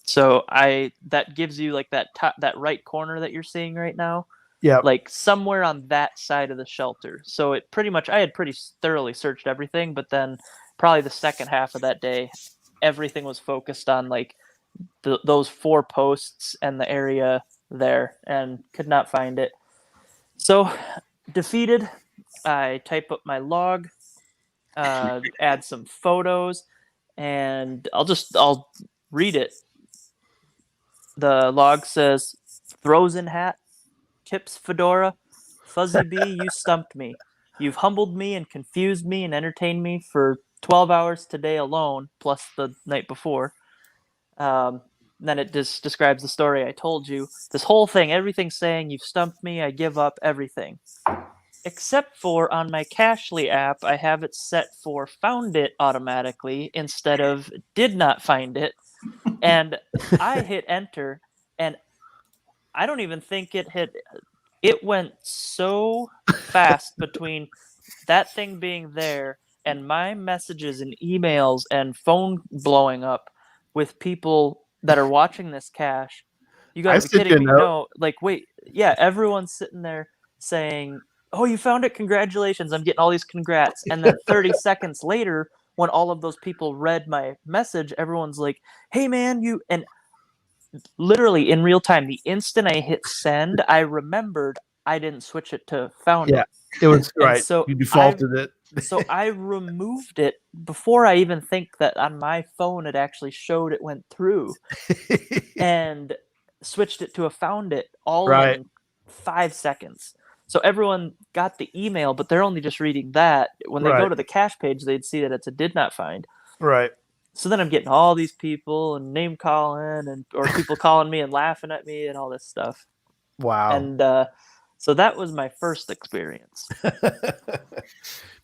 So that gives you like that that right corner that you're seeing right now. Yeah. Like somewhere on that side of the shelter. So it pretty much, I had pretty thoroughly searched everything, but then probably the second half of that day, everything was focused on like those 4 posts and the area there, and could not find it. So defeated, I type up my log, add some photos, and I'll read it. The log says, "Frozen hat, Tips fedora, Fuzzy Bee, you stumped me. You've humbled me and confused me and entertained me for 12 hours today alone, plus the night before." Then it just describes the story I told you. This whole thing, everything's saying, "You've stumped me, I give up everything." Except for on my Cashly app, I have it set for found it automatically instead of did not find it. And I hit enter, and I don't even think it went so fast between that thing being there and my messages and emails and phone blowing up with people that are watching this cache. You gotta be kidding me. No, like, wait, yeah, everyone's sitting there saying, "Oh, you found it, congratulations." I'm getting all these congrats. And then 30 seconds later, when all of those people read my message, everyone's like, "Hey man, you..." And literally in real time, the instant I hit send, I remembered I didn't switch it to found it. It was right. So you defaulted it. So I removed it before I even think that on my phone it actually showed it went through, and switched it to a found it all in 5 seconds. So everyone got the email, but they're only just reading that. When they go to the cache page, they'd see that it's a did not find. Right. So then I'm getting all these people and name calling, or people calling me and laughing at me and all this stuff. Wow. And so that was my first experience.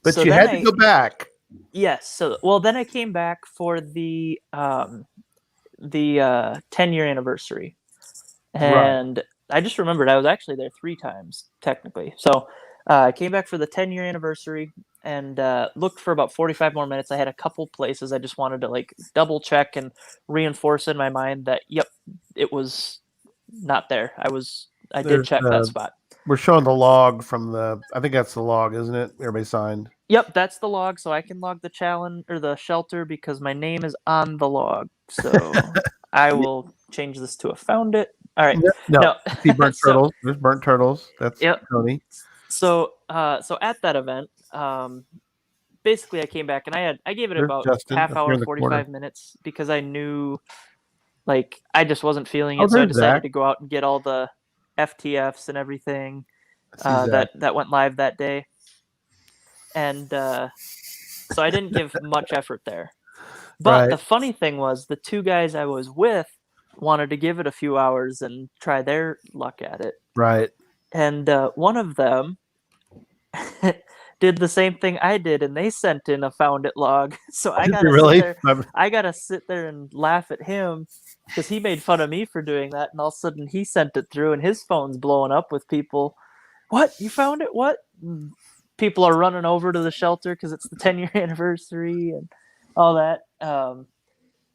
But so you had to go back. Yes. So, well, then I came back for the 10-year anniversary. And I just remembered I was actually there 3 times, technically. So I came back for the 10-year anniversary and looked for about 45 more minutes. I had a couple places I just wanted to like double check and reinforce in my mind that, yep, it was not there. I did check that spot. We're showing the log from I think that's the log, isn't it? Everybody signed. Yep, that's the log. So I can log the challenge or the shelter because my name is on the log. So I will change this to a found it. All right. No. See burnt turtles. There's burnt turtles. That's Tony. So at that event, basically I came back and I gave it about half hour, 45 minutes because I knew like I just wasn't feeling it. So I decided to go out and get all the FTFs and everything that went live that day. And so I didn't give much effort there. But the funny thing was the 2 guys I was with wanted to give it a few hours and try their luck at it. Right. And one of them did the same thing I did, and they sent in a found it log. So I Did gotta they really? sit there. I gotta sit there and laugh at him because he made fun of me for doing that, and all of a sudden he sent it through, and his phone's blowing up with people. What? You found it? What? And people are running over to the shelter because it's the 10-year anniversary and all that.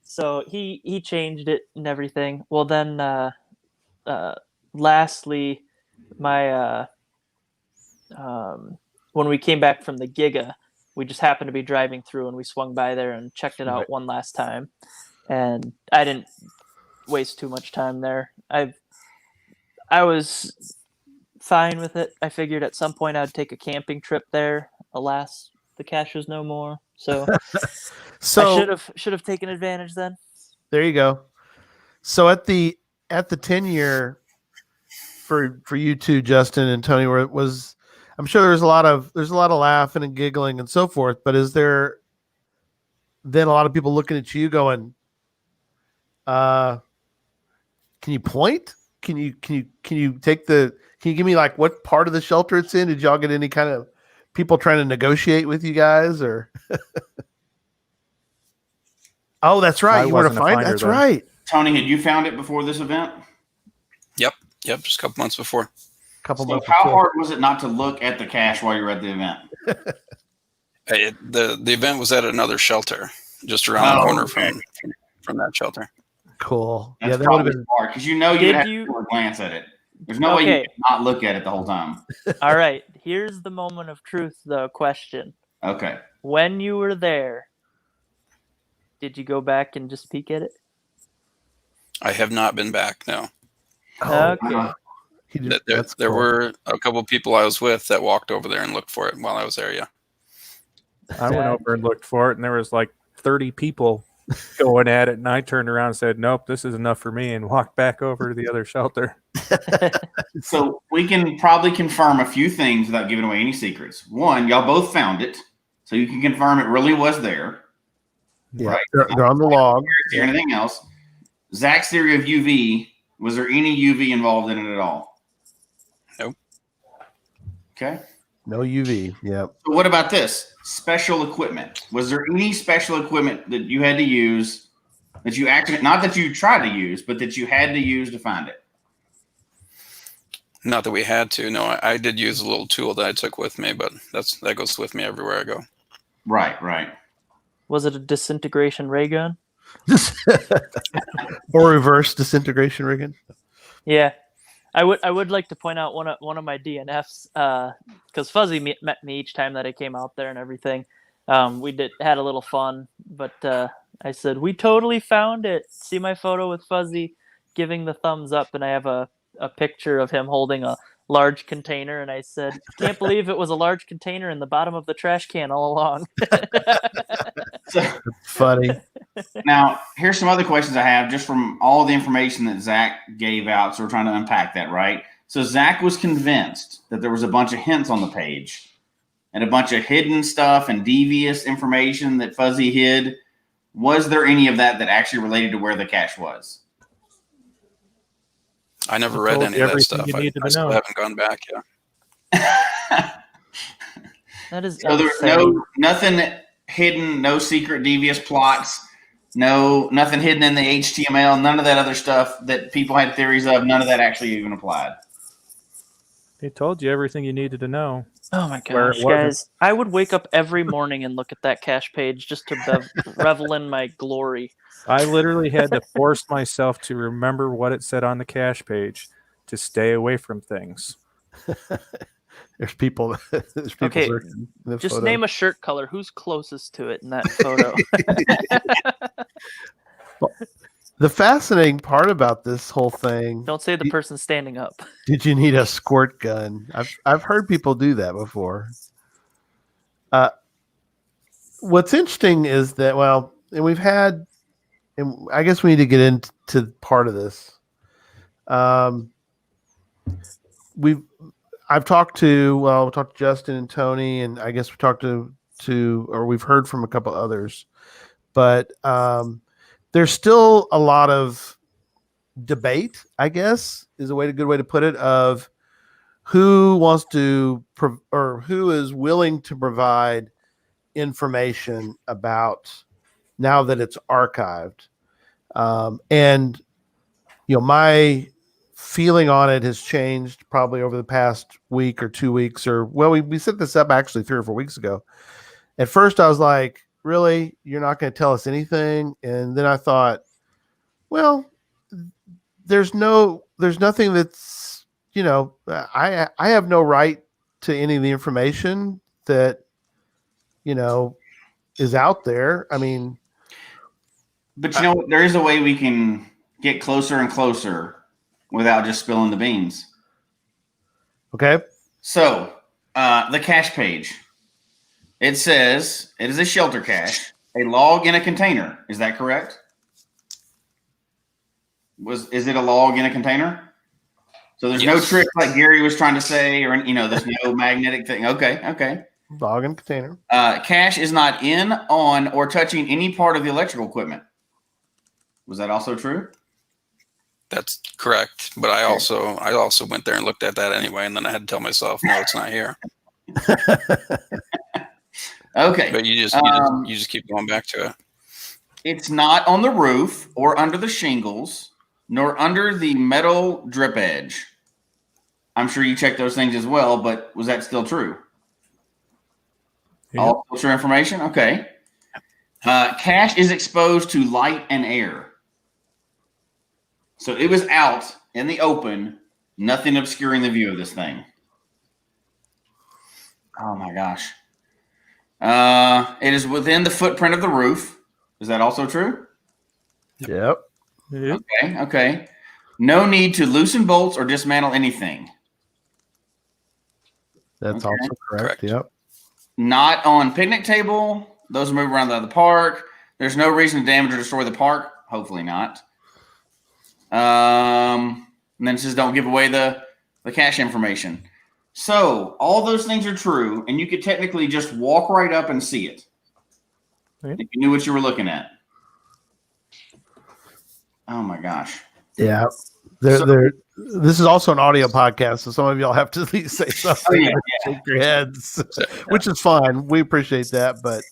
So he changed it and everything. Well, then, lastly, my when we came back from the Giga, we just happened to be driving through and we swung by there and checked it out one last time. And I didn't waste too much time there. I was fine with it. I figured at some point I'd take a camping trip there. Alas, the cash was no more. So, So I should have taken advantage then. there you go. So at the 10-year for you two, Justin and Tony, where it was, I'm sure there's a lot of laughing and giggling and so forth. But is there then a lot of people looking at you going, can you point? Can you give me like what part of the shelter it's in? Did y'all get any kind of people trying to negotiate with you guys or? Oh, that's right. You were to find. That's right. Tony, had you found it before this event? Yep, just a couple months before. Months. How hard was it not to look at the cache while you were at the event? The event was at another shelter, just around the corner from that shelter. Cool. That's that would have been hard because you'd have to glance at it. There's no way you could not look at it the whole time. All right. Here's the moment of truth, the question. Okay. When you were there, did you go back and just peek at it? I have not been back, no. Oh, okay. There were a couple of people I was with that walked over there and looked for it while I was there, yeah. I went over and looked for it, and there was like 30 people going at it, and I turned around and said, nope, this is enough for me, and walked back over to the other shelter. So we can probably confirm a few things without giving away any secrets. One, y'all both found it, so you can confirm it really was there. Yeah, right? They're on the log. Or anything else. Zach's theory of UV, was there any UV involved in it at all? Nope. Okay. No UV. Yep. So what about this? Special equipment. Was there any special equipment that you had to use that you actually, not that you tried to use, but that you had to use to find it? Not that we had to. No, I did use a little tool that I took with me, but that goes with me everywhere I go. Right. Was it a disintegration ray gun? Or reverse disintegration ray gun? Yeah. I would like to point out one of my DNFs because Fuzzy met me each time that I came out there and everything. We had a little fun, but I said we totally found it. See my photo with Fuzzy giving the thumbs up, and I have a picture of him holding a large container, and I said, "Can't believe it was a large container in the bottom of the trash can all along." That's funny. Now, here's some other questions I have just from all the information that Zach gave out. So we're trying to unpack that, right? So Zach was convinced that there was a bunch of hints on the page and a bunch of hidden stuff and devious information that Fuzzy hid. Was there any of that actually related to where the cache was? I never read any of that stuff. I still haven't gone back yet. That is so there's nothing hidden, no secret devious plots, nothing hidden in the HTML, none of that other stuff that people had theories of, none of that actually even applied. They told you everything you needed to know. Oh my gosh, guys. I would wake up every morning and look at that cache page just to revel in my glory. I literally had to force myself to remember what it said on the cache page to stay away from things. There's people. Okay, just name a shirt color. Who's closest to it in that photo? Well, the fascinating part about this whole thing. Don't say the person standing up. Did you need a squirt gun? I've heard people do that before. What's interesting is that, well, and we've had, and I guess we need to get into part of this. I've talked to Justin and Tony, and I guess we talked or we've heard from a couple others, but there's still a lot of debate, I guess, is a good way to put it, of who wants to or who is willing to provide information about now that it's archived. And my feeling on it has changed probably over the past week or 2 weeks, or we set this up actually 3 or 4 weeks ago. At first I was like, really, you're not going to tell us anything? And then I thought, well, there's nothing that's, I have no right to any of the information that, is out there. I mean, but there is a way we can get closer and closer without just spilling the beans. Okay. So the cache page, it says it is a shelter cache, a log in a container. Is that correct? Is it a log in a container? So there's no trick like Gary was trying to say, or there's no magnetic thing. Okay. Log in container. Cache is not in, on, or touching any part of the electrical equipment. Was that also true? That's correct. But I also went there and looked at that anyway, and then I had to tell myself, no, it's not here. Okay. But you just keep going back to it. It's not on the roof or under the shingles, nor under the metal drip edge. I'm sure you checked those things as well, but was that still true? Yep. All true information? Okay. Cache is exposed to light and air. So it was out in the open, nothing obscuring the view of this thing. Oh my gosh. It is within the footprint of the roof. Is that also true? Yep. Okay. No need to loosen bolts or dismantle anything. That's also correct. Yep. Not on picnic table. Those move around the park. There's no reason to damage or destroy the park. Hopefully not. And then it says don't give away the cache information. So all those things are true, and you could technically just walk right up and see it. Yep. If you knew what you were looking at. Oh my gosh. Yeah. This is also an audio podcast, so some of y'all have to at least say something. Shake your heads, which is fine. We appreciate that, but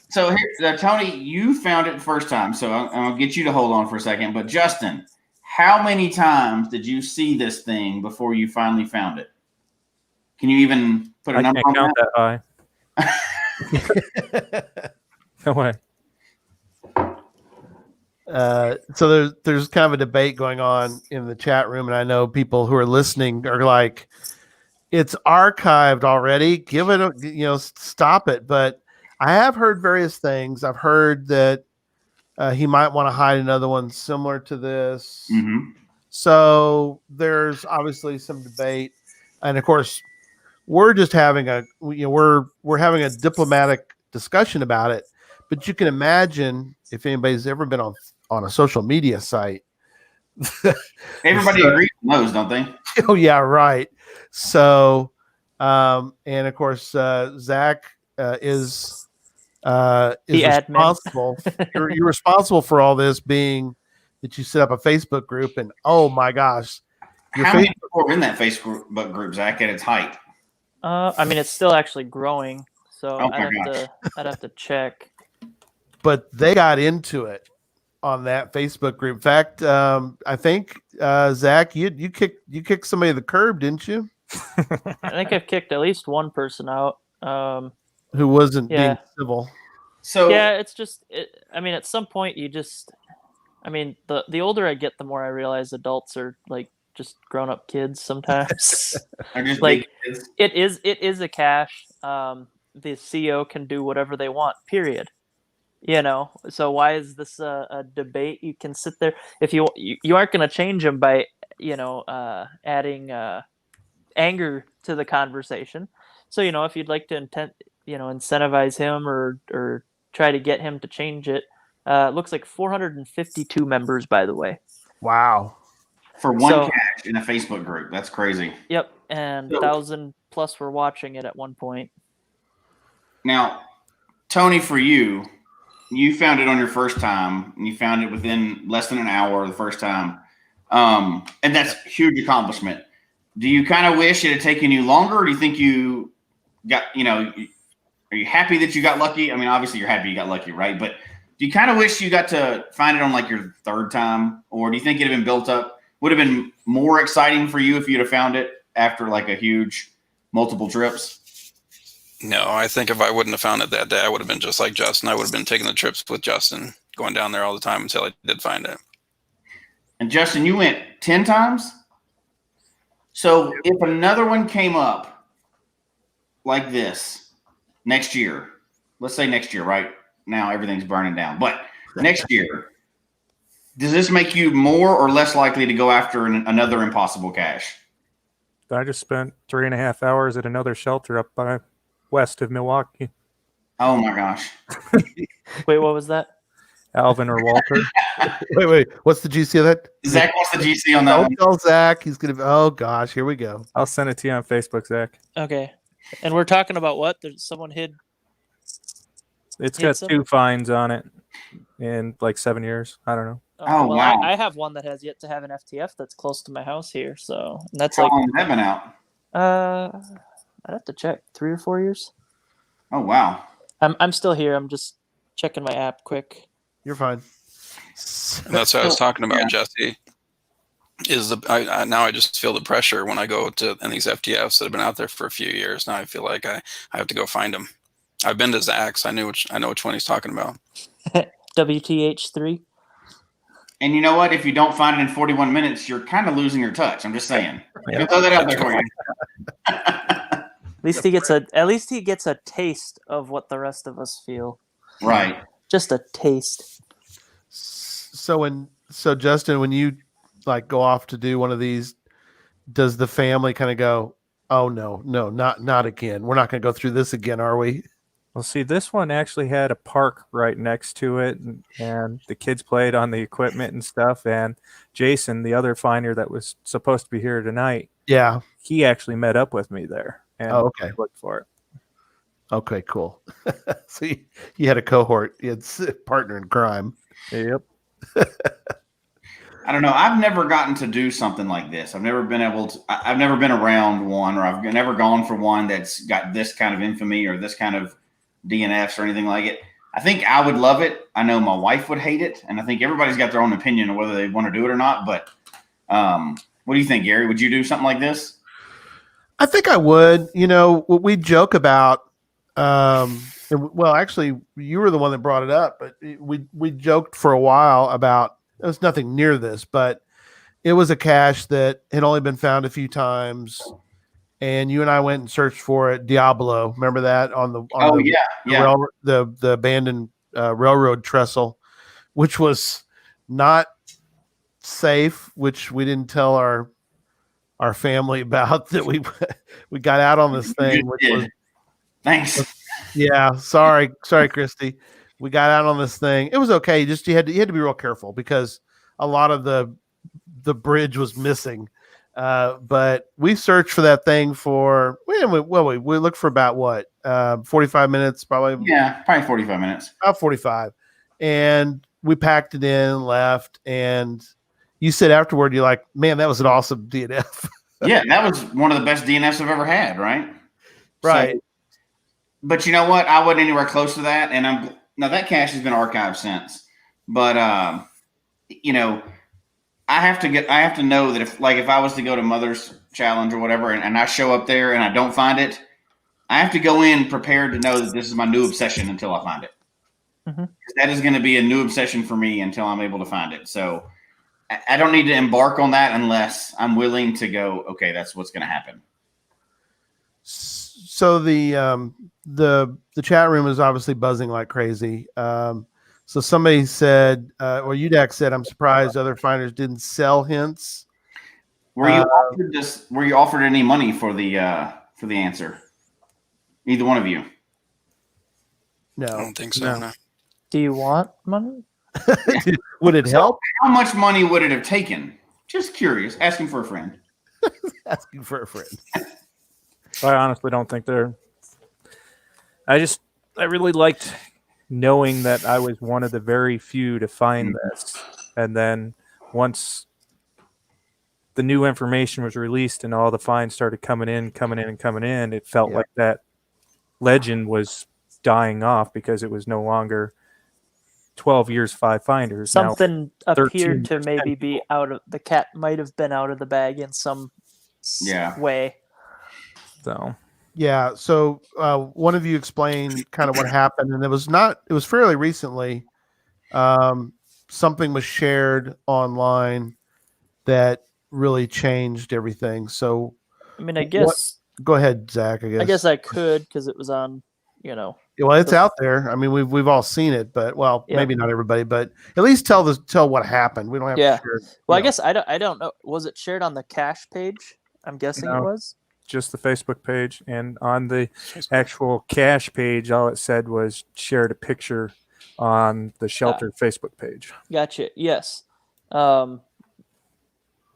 so here, Tony, you found it the first time, so I'll get you to hold on for a second. But Justin, how many times did you see this thing before you finally found it? Can you even put a number on that? High. No way. So there's kind of a debate going on in the chat room, and I know people who are listening are like, it's archived already. Give it stop it. But I have heard various things. I've heard that he might want to hide another one similar to this. Mm-hmm. So there's obviously some debate, and of course, we're just having we're having a diplomatic discussion about it. But you can imagine if anybody's ever been on a social media site. Everybody agrees on those, don't they? Oh yeah, right. So, and of course, Zach is responsible. You're responsible for all this, being that you set up a Facebook group, and oh my gosh, how many people are in that Facebook group, Zach, at its height? I mean, it's still actually growing, so I'd have to check. But they got into it on that Facebook group. In fact, I think Zach, you kicked somebody to the curb, didn't you? I think I've kicked at least one person out. Who wasn't being civil. So yeah, it's just. I mean, at some point, the older I get, the more I realize adults are like just grown up kids sometimes. Like it is a cache. The CO can do whatever they want. Period. So why is this a debate? You can sit there if you aren't going to change them by adding anger to the conversation. So if you'd like to incentivize him or try to get him to change it, looks like 452 members, by the way. Wow. For one cache in a Facebook group, that's crazy. Yep, and 1,000 plus were watching it at one point. Now, Tony, for you found it on your first time, and you found it within less than an hour the first time, and that's a huge accomplishment. do you kind of wish it had taken you longer, or do you think you got, are you happy that you got lucky? I mean, obviously you're happy you got lucky, right? But do you kind of wish you got to find it on like your third time, or do you think it'd have been built up? Would have been more exciting for you if you'd have found it after like a huge multiple trips? No, I think if I wouldn't have found it that day, I would have been just like Justin. I would have been taking the trips with Justin, going down there all the time until I did find it. And Justin, you went 10 times? So if another one came up like this next year, let's say next year, right? Now everything's burning down. But next year, does this make you more or less likely to go after another impossible cache? I just spent 3.5 hours at another shelter up by west of Milwaukee. Oh my gosh. Wait, what was that? Alvin or Walter. Wait. What's the GC of that? Zach, what's the GC on that one? Don't tell Zach. He's going to, oh gosh, here we go. I'll send it to you on Facebook, Zach. Okay. And we're talking about what? There's someone hid. It's Hit got some? 2 fines on it in like 7 years. I don't know. Oh, well, wow. I have one that has yet to have an FTF that's close to my house here. So that's How like, long has that been out? I'd have to check 3 or 4 years. Oh, wow. I'm still here. I'm just checking my app quick. You're fine. And that's what I was talking about, Jesse. Is now I just feel the pressure when I go to and these FTFs that have been out there for a few years. Now I feel like I have to go find them. I've been to Zach's. I know which one he's talking about. WTH3. And you know what? If you don't find it in 41 minutes, you're kind of losing your touch. I'm just saying. Yeah. I'll throw that out there for you. At least he gets a taste of what the rest of us feel. Right. Just a taste. So Justin, when you like go off to do one of these, does the family kind of go, oh no, not again. We're not going to go through this again, are we? Well, see, this one actually had a park right next to it, and the kids played on the equipment and stuff. And Jason, the other finder that was supposed to be here tonight, Yeah. he actually met up with me there and okay. looked for it. Okay, cool. So you had a cohort. You had a partner in crime. Yep. I don't know. I've never gotten to do something like this. I've never been able to. I've never been around one, or I've never gone for one that's got this kind of infamy or this kind of DNFs or anything like it. I think I would love it. I know my wife would hate it, and I think everybody's got their own opinion of whether they want to do it or not. But what do you think, Gary? Would you do something like this? I think I would. What we joke about. Well, actually, you were the one that brought it up, but we joked for a while about. It was nothing near this, but it was a cache that had only been found a few times, and you and I went and searched for it. Diablo, remember that on the the abandoned railroad trestle, which was not safe, which we didn't tell our family about that we got out on this thing. Which was thanks. Yeah, sorry, Christy. We got out on this thing. It was okay. Just you had to be real careful because a lot of the bridge was missing. But we searched for that thing for we looked for about 45 minutes probably. Yeah, probably 45 minutes. About 45, and we packed it in, left, and you said afterward you're like, man, that was an awesome DNF. Yeah, that was one of the best DNFs I've ever had. Right. Right. So, but you know what? I wasn't anywhere close to that, and now that cache has been archived since, but I have to know that if I was to go to Mother's Challenge or whatever, and I show up there and I don't find it, I have to go in prepared to know that this is my new obsession until I find it. Mm-hmm. That is going to be a new obsession for me until I'm able to find it. So I don't need to embark on that unless I'm willing to go, okay, that's what's going to happen. So the chat room is obviously buzzing like crazy. So somebody said, or UDAC said, I'm surprised other finders didn't sell hints. Were you offered any money for the answer? Either one of you? No, I don't think so. No. Do you want money? Would it help? How much money would it have taken? Just curious. Asking for a friend. Asking for a friend. I honestly don't think they're. I really liked knowing that I was one of the very few to find this, and then once the new information was released and all the fines started coming in, it felt like that legend was dying off because it was no longer 12 years, 5 finders. Something now, appeared to 13 maybe be out of the cat might have been out of the bag in some way. So yeah. So one of you explained kind of what happened, and it was fairly recently. Something was shared online that really changed everything. So, I mean, I guess. Go ahead, Zach. I guess I could because it was on, Well, it's out there. I mean, we've all seen it, but maybe not everybody. But at least tell what happened. We don't have to share. Well, I guess I don't know. Was it shared on the cache page? I'm guessing it was. Just the Facebook page, and on the actual cache page, all it said was shared a picture on the shelter Facebook page. Gotcha. Yes.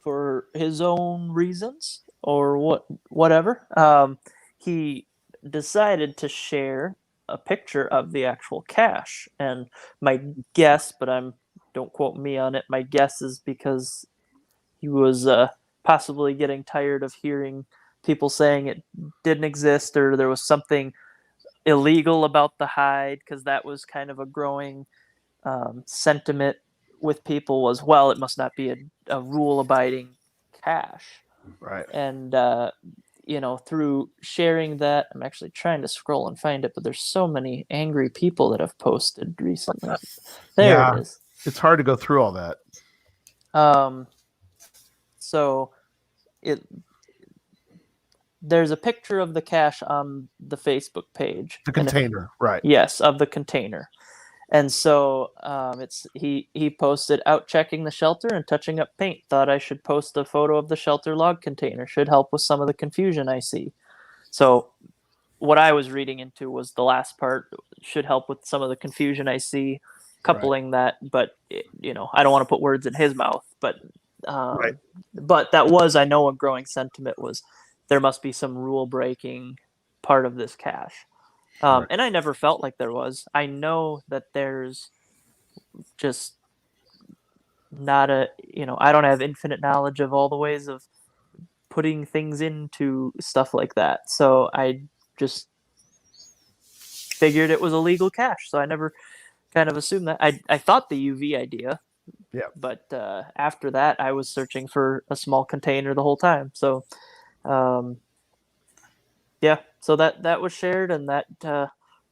For his own reasons or whatever, he decided to share a picture of the actual cache. And my guess, but don't quote me on it, my guess is because he was possibly getting tired of hearing people saying it didn't exist or there was something illegal about the hide, because that was kind of a growing sentiment with people was, well, it must not be a rule-abiding cache. Right. And, through sharing that, I'm actually trying to scroll and find it, but there's so many angry people that have posted recently. There it is. It's hard to go through all that. So there's a picture of the cache on the Facebook page. The container, right. Yes, of the container. And so he posted, out checking the shelter and touching up paint. Thought I should post a photo of the shelter log container. Should help with some of the confusion I see. So what I was reading into was the last part, should help with some of the confusion I see, coupling that. But, I don't want to put words in his mouth. But but that was, I know, a growing sentiment was there must be some rule breaking part of this cache. And I never felt like there was. I know that there's just not I don't have infinite knowledge of all the ways of putting things into stuff like that. So I just figured it was a legal cache. So I never kind of assumed that. I thought the UV idea. Yeah. But after that, I was searching for a small container the whole time. So, so that was shared, and that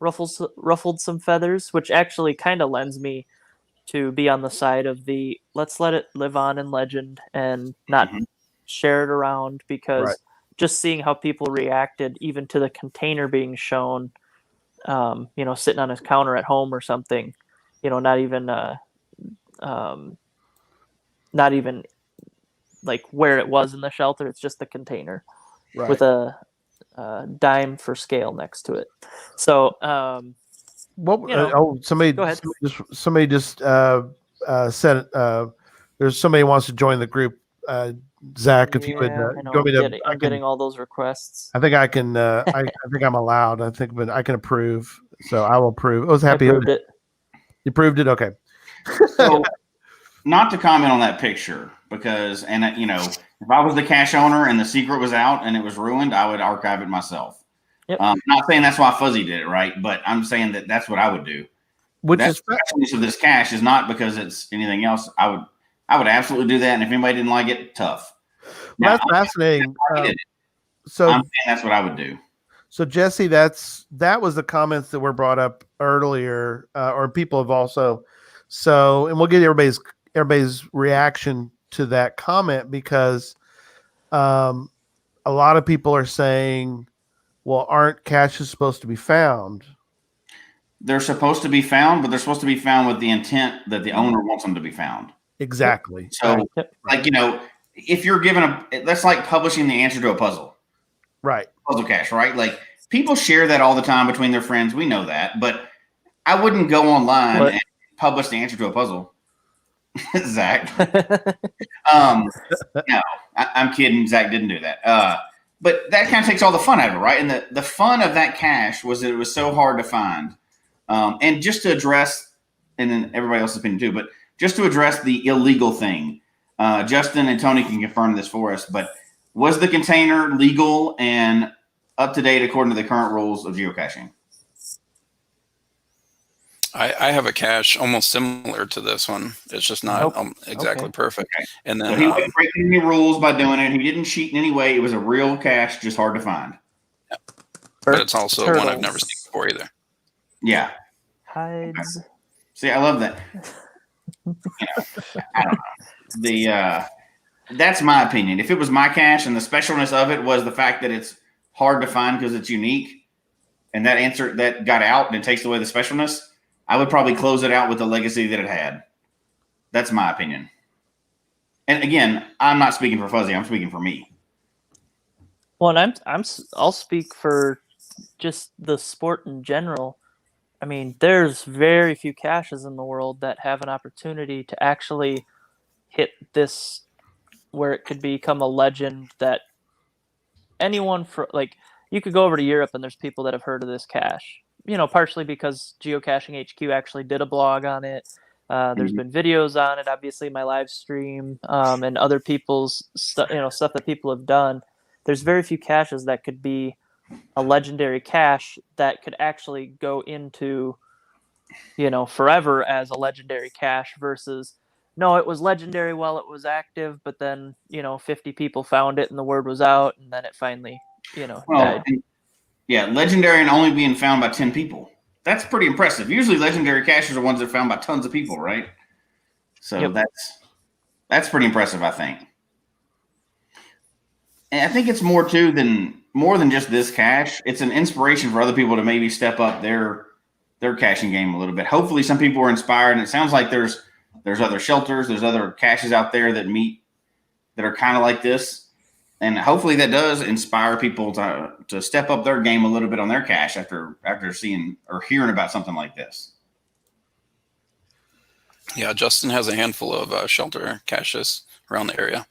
ruffled some feathers, which actually kind of lends me to be on the side of the let's let it live on in legend and not share it around, because just seeing how people reacted even to the container being shown, sitting on his counter at home or something, not even like where it was in the shelter. It's just the container with a dime for scale next to it. So, somebody go ahead. Somebody just said there's somebody who wants to join the group. Zach, if you would, I'm getting all those requests. I think I can. I think I'm allowed. I think I can approve. So I will approve. I was happy. I approved it. You approved it. Okay. So, not to comment on that picture, because, if I was the cache owner and the secret was out and it was ruined, I would archive it myself. Yep. Not saying that's why Fuzzy did it, right? But I'm saying that's what I would do. That's specialness of this cache is not because it's anything else. I would absolutely do that. And if anybody didn't like it, tough. Well, that's fascinating. So I'm saying that's what I would do. So Jesse, that was the comments that were brought up earlier, or people have also. So, and we'll get everybody's reaction to that comment, because a lot of people are saying, well, aren't caches supposed to be found? They're supposed to be found, but they're supposed to be found with the intent that the owner wants them to be found. Exactly. So, if you're given that's like publishing the answer to a puzzle. Right. Puzzle cache, right? Like, people share that all the time between their friends. We know that, but I wouldn't go online and publish the answer to a puzzle. Zach. No, I'm kidding. Zach didn't do that. But that kind of takes all the fun out of it, right? And the fun of that cache was that it was so hard to find. And just to address, and then everybody else's opinion too, but just to address the illegal thing, Justin and Tony can confirm this for us, but was the container legal and up to date according to the current rules of geocaching? I have a cache almost similar to this one. It's just not exactly perfect. Okay. And then So he wasn't breaking any rules by doing it. He didn't cheat in any way. It was a real cache, just hard to find. but it's also Turtles. one I've never seen before either. Yeah. Hides. Okay. See, I love that. I don't know. That's my opinion. If it was my cache and the specialness of it was the fact that it's hard to find because it's unique, and that got out and it takes away the specialness, I would probably close it out with the legacy that it had. That's my opinion. And again, I'm not speaking for Fuzzy. I'm speaking for me. Well, and I'll speak for just the sport in general. I mean, there's very few caches in the world that have an opportunity to actually hit this, where it could become a legend that anyone you could go over to Europe and there's people that have heard of this cache. Partially because Geocaching HQ actually did a blog on it. There's been videos on it, obviously my live stream, and other people's stuff that people have done. There's very few caches that could be a legendary cache that could actually go into, forever as a legendary cache versus, no, it was legendary while it was active, but then, 50 people found it and the word was out and then it finally, died. Yeah, legendary and only being found by 10 people. That's pretty impressive. Usually legendary caches are ones that are found by tons of people, right? So that's pretty impressive, I think. And I think it's more than just this cache. It's an inspiration for other people to maybe step up their caching game a little bit. Hopefully some people are inspired, and it sounds like there's other shelters, there's other caches out there that are kind of like this. And hopefully that does inspire people to step up their game a little bit on their cache after seeing or hearing about something like this. Yeah, Justin has a handful of shelter caches around the area.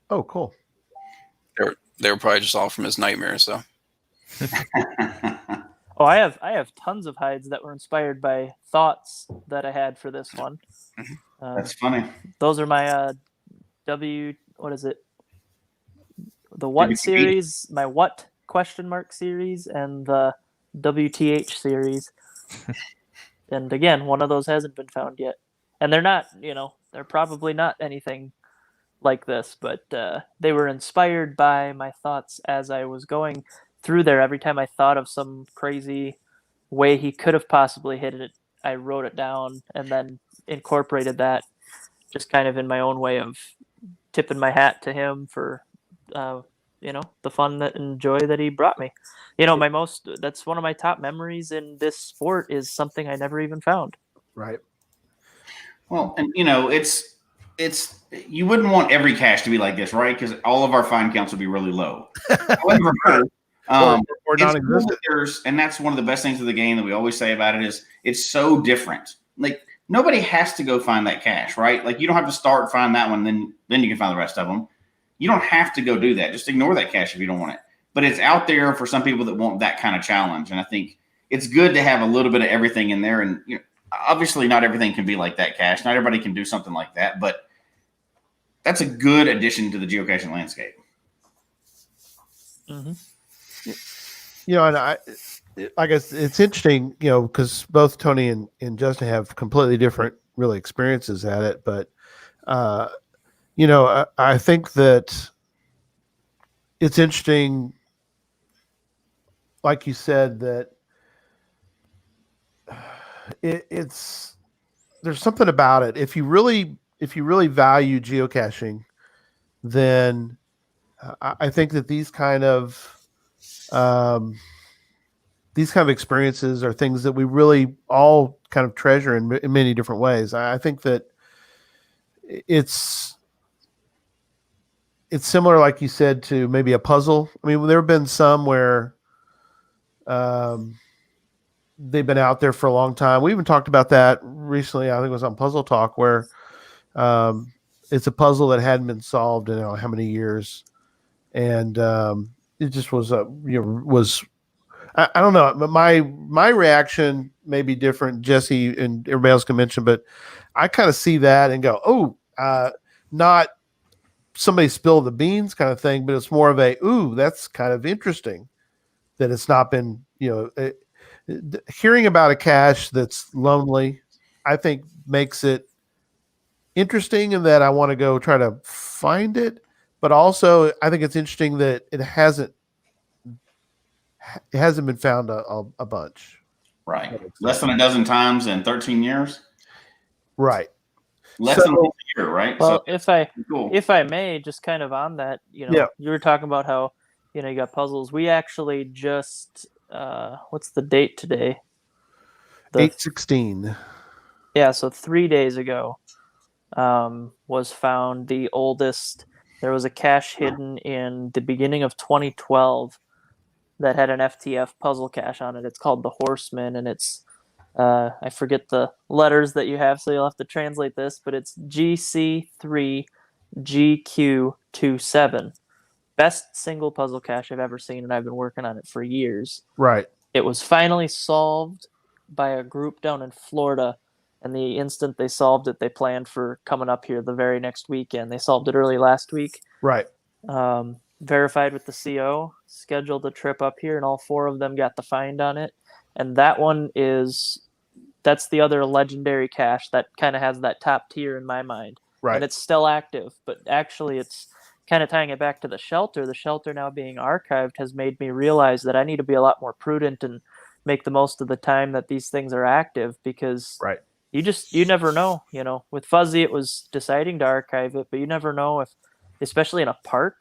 Oh, cool. They were probably just all from his nightmares, though. Oh, I have tons of hides that were inspired by thoughts that I had for this one. That's funny. Those are my what is it? The what series, my what ? Series, and the WTH series. And again, one of those hasn't been found yet. And they're not, they're probably not anything like this, but they were inspired by my thoughts as I was going through there. Every time I thought of some crazy way he could have possibly hit it, I wrote it down and then incorporated that just kind of in my own way of tipping my hat to him for the fun and joy that he brought me. That's one of my top memories in this sport is something I never even found. Right. Well, and it's you wouldn't want every cache to be like this, right? Because all of our find counts would be really low. However, or non-existent. And that's one of the best things of the game that we always say about it is it's so different. Like nobody has to go find that cache, right? Like you don't have to start and find that one, then you can find the rest of them. You don't have to go do that. Just ignore that cache if you don't want it. But it's out there for some people that want that kind of challenge. And I think it's good to have a little bit of everything in there. And obviously not everything can be like that cache. Not everybody can do something like that. But that's a good addition to the geocaching landscape. Mm-hmm. And I guess it's interesting, because both Tony and Justin have completely different really experiences at it. But, I think that it's interesting, like you said, that there's something about it. If you really value geocaching, then I think that these kind of experiences are things that we really all kind of treasure in many different ways. I think that it's similar, like you said, to maybe a puzzle. I mean, there have been some where they've been out there for a long time. We even talked about that recently. I think it was on Puzzle Talk, where it's a puzzle that hadn't been solved in how many years, and it just was I don't know. But my reaction may be different. Jesse and everybody else can mention, but I kind of see that and go, not somebody spilled the beans kind of thing, but it's more of a, ooh, that's kind of interesting that it's not been, hearing about a cache that's lonely, I think makes it interesting in that I want to go try to find it. But also I think it's interesting that it hasn't been found a bunch. Right. Less than a dozen times in 13 years. Right. Less than a year, right? Well, so, if I may, just kind of on that, you were talking about how, you got puzzles. We actually just, what's the date today? 8/16. Yeah, so 3 days ago, was found the oldest. There was a cache hidden in the beginning of 2012 that had an FTF puzzle cache on it. It's called the Horseman, and it's I forget the letters that you have, so you'll have to translate this, but it's GC3GQ27. Best single puzzle cache I've ever seen, and I've been working on it for years. Right. It was finally solved by a group down in Florida, and the instant they solved it, they planned for coming up here the very next weekend. They solved it early last week. Right. Verified with the CO, scheduled a trip up here, and all 4 of them got the find on it. And that's the other legendary cache that kind of has that top tier in my mind. Right. And it's still active, but actually it's kind of tying it back to the shelter. The shelter now being archived has made me realize that I need to be a lot more prudent and make the most of the time that these things are active, because you never know. With Fuzzy, it was deciding to archive it, but you never know if, especially in a park,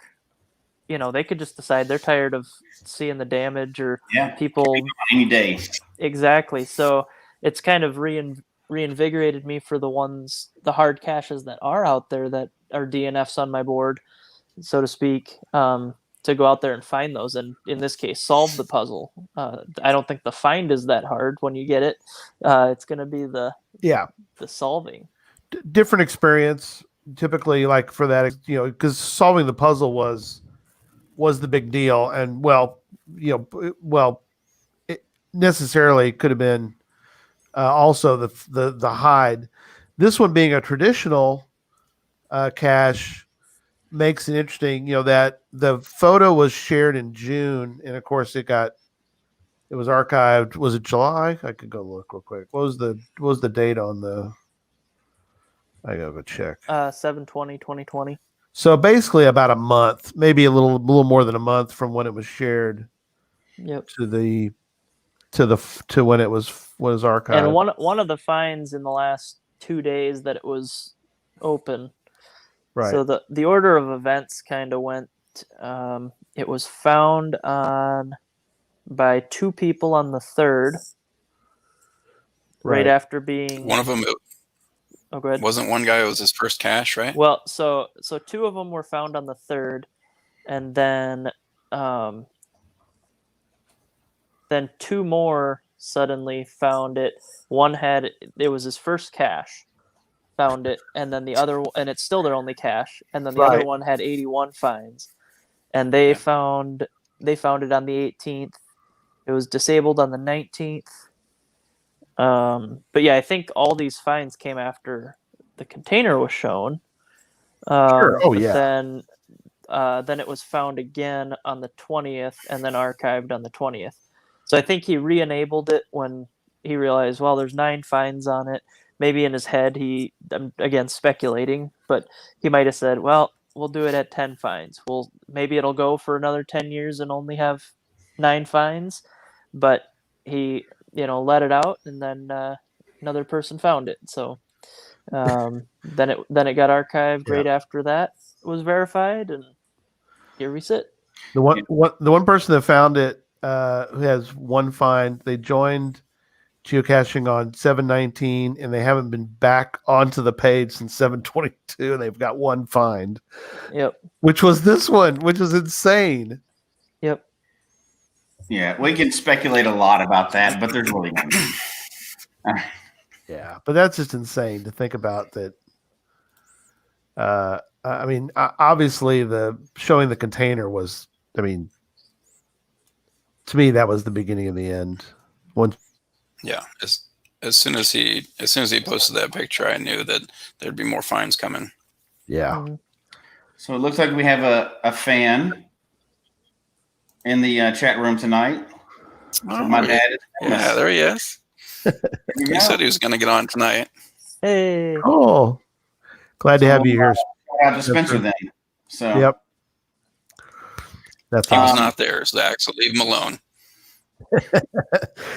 they could just decide they're tired of seeing the damage or people any day. Exactly. So it's kind of reinvigorated me for the hard caches that are out there that are DNFs on my board, so to speak, to go out there and find those. And in this case, solve the puzzle. I don't think the find is that hard when you get it. It's going to be the solving. Different experience typically, like for that, because solving the puzzle was the big deal. And it necessarily could have been also the hide. This one being a traditional cache makes it interesting, that the photo was shared in June, and of course it was archived. Was it July? I could go look real quick. What was the date on the? I gotta go check. 7/20/2020. So basically about a month, maybe a little more than a month from when it was shared. Yep. To when it was archived. And one of the finds in the last 2 days that it was open. Right. So the order of events kind of went. It was found by 2 people on the 3rd. Right after being one of them. Oh, go ahead. Wasn't one guy? It was his first cache, right? Well, so 2 of them were found on the 3rd, and then 2 more suddenly found it. One it was his first cache, found it, and then the other, and it's still their only cache, and then the other one had 81 finds, and they found it on the 18th. It was disabled on the 19th. But yeah, I think all these finds came after the container was shown. Sure. Oh yeah. Then it was found again on the 20th, and then archived on the 20th. So I think he re-enabled it when he realized, well, there's 9 finds on it. Maybe in his head, I'm again speculating, but he might have said, well, we'll do it at 10 finds. Maybe it'll go for another 10 years and only have 9 finds. But he, let it out, and then another person found it. So then it got archived right after that was verified, and here we sit. The one person that found it, who has 1 find, they joined geocaching on 7/19, and they haven't been back onto the page since 7/22, and they've got 1 find. Yep. Which was this one, which is insane. Yep. Yeah, we can speculate a lot about that, but there's really nothing. Yeah, but that's just insane to think about that. I mean, obviously the showing the container was, to me, that was the beginning of the end. Yeah. As soon as he posted that picture, I knew that there'd be more finds coming. Yeah. Mhm. So it looks like we have a fan in the chat room tonight. Oh, My dad is famous. yeah, there he is. There we He go. said he was going to get on tonight. Hey. Oh, glad to have you here. Shout out to Spencer then. So Yep. That's He was awesome. not there, Zach, so leave him alone.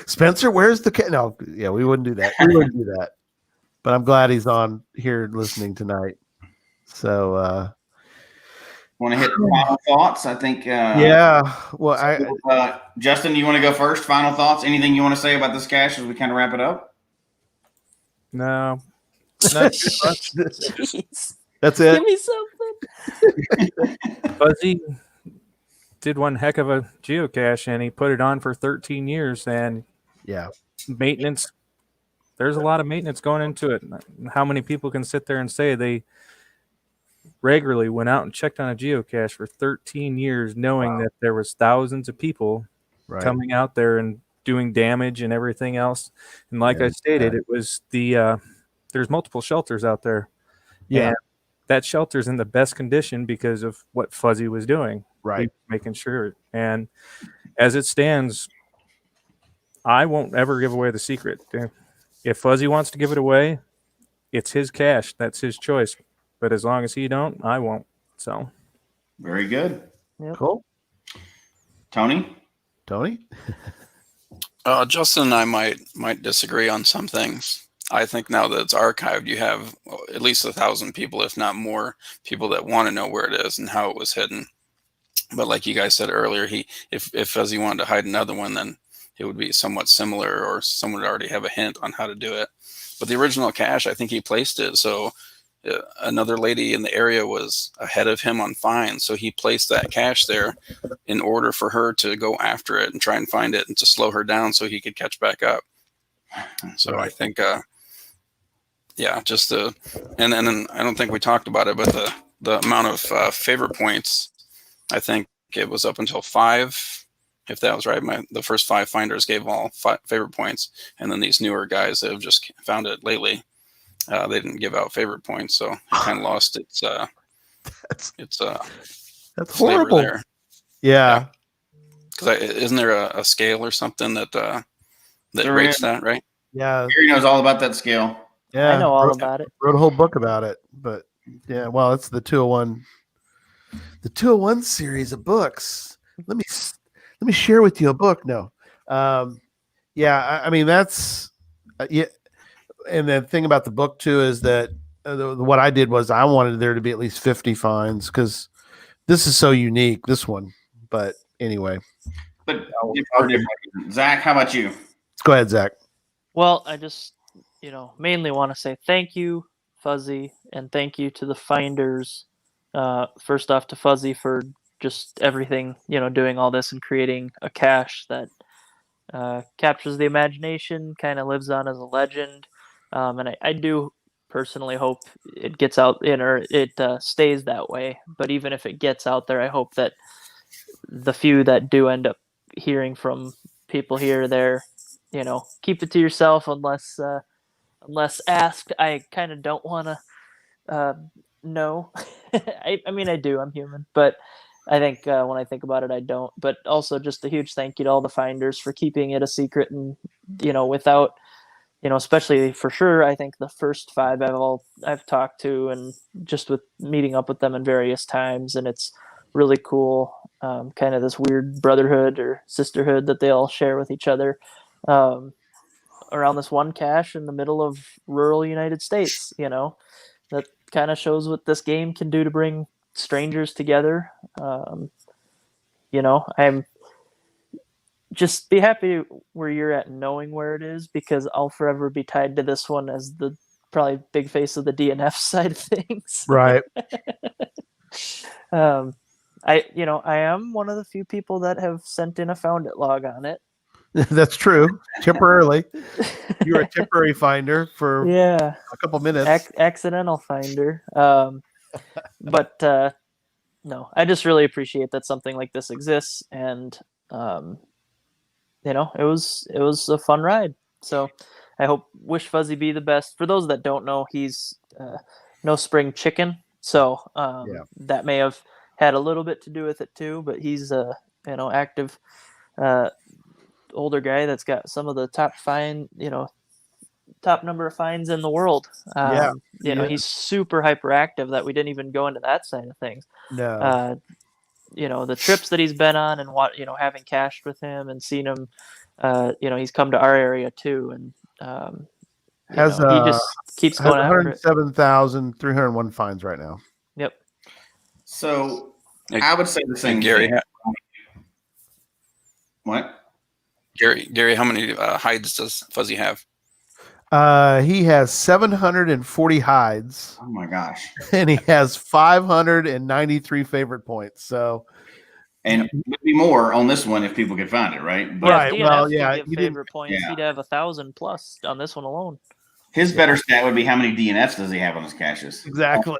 Spencer, where's the cat? No, yeah, we wouldn't do that. We wouldn't do that. But I'm glad he's on here listening tonight. So, want to hit final thoughts? I think. yeah. Well, Justin, you want to go first? Final thoughts? Anything you want to say about this cache as we kind of wrap it up? No, not too much. Jeez. That's it. Give me something. Fuzzy did one heck of a geocache, and he put it on for 13 years. And Yeah. maintenance, there's a lot of maintenance going into it. How many people can sit there and say they regularly went out and checked on a geocache for 13 years, knowing that there was thousands of people coming out there and doing damage and everything else? And like I stated, it was there's multiple shelters out there. Yeah. And that shelter's in the best condition because of what Fuzzy was doing. Right. Making sure. And as it stands, I won't ever give away the secret. If Fuzzy wants to give it away, it's his cache. That's his choice. But as long as he don't, I won't. So very good. Yep. Cool. Tony? Justin and I might disagree on some things. I think now that it's archived, you have at least 1,000 people, if not more, people that want to know where it is and how it was hidden. But like you guys said earlier, if Fuzzy wanted to hide another one, then it would be somewhat similar, or someone would already have a hint on how to do it. But the original cache, I think he placed it so another lady in the area was ahead of him on finds, so he placed that cache there in order for her to go after it and try and find it and to slow her down so he could catch back up. So I think, just the and then I don't think we talked about it, but the amount of favorite points, I think it was up until 5, if that was right. The first 5 finders gave all 5 favorite points, and then these newer guys that have just found it lately, they didn't give out favorite points, so it kind of lost its that's flavor horrible. there. Yeah. Because isn't there a scale or something that rates that, right? Yeah. Gary knows all about that scale. Yeah. I know all about it. Wrote a whole book about it. But yeah, well, it's the 201 series of books. Let me share with you a book. No. I mean, that's yeah. And the thing about the book too is that what I did was I wanted there to be at least 50 finds because this is so unique, this one. But anyway. But Zach, how about you? Let's go ahead, Zach. Well, I just, mainly want to say thank you, Fuzzy, and thank you to the finders. First off to Fuzzy for just everything, doing all this and creating a cache that captures the imagination, kind of lives on as a legend. And I do personally hope it gets out or it stays that way. But even if it gets out there, I hope that the few that do end up hearing from people here or there, keep it to yourself unless asked. I kind of don't want to know. I mean, I do. I'm human. But I think when I think about it, I don't. But also just a huge thank you to all the finders for keeping it a secret and, without – especially for sure, I think the first 5 I've talked to and just with meeting up with them in various times, and it's really cool. Kind of this weird brotherhood or sisterhood that they all share with each other around this one cache in the middle of rural United States. That kind of shows what this game can do to bring strangers together. I'm just be happy where you're at knowing where it is, because I'll forever be tied to this one as the probably big face of the DNF side of things. Right. I am one of the few people that have sent in a found it log on it. That's true. Temporarily. You were a temporary finder for a couple minutes. Accidental finder. But no, I just really appreciate that something like this exists, and it was a fun ride. So I wish Fuzzy be the best. For those that don't know, he's no spring chicken. So that may have had a little bit to do with it too. But he's a active older guy that's got some of the top number of fines in the world. He's super hyperactive that we didn't even go into that side of things. No. The trips that he's been on and having cashed with him and seen him, he's come to our area too. And, he just keeps going after it. 107,301 fines right now. Yep. So I would say the same Gary, thing. What? Gary, how many hides does Fuzzy have? He has 740 hides. Oh my gosh. And he has 593 favorite points. So, and it would be more on this one if people could find it, right? But right. Well, give he favorite points. Yeah. He'd have 1,000 plus on this one alone. His better stat would be how many DNFs does he have on his caches? Exactly.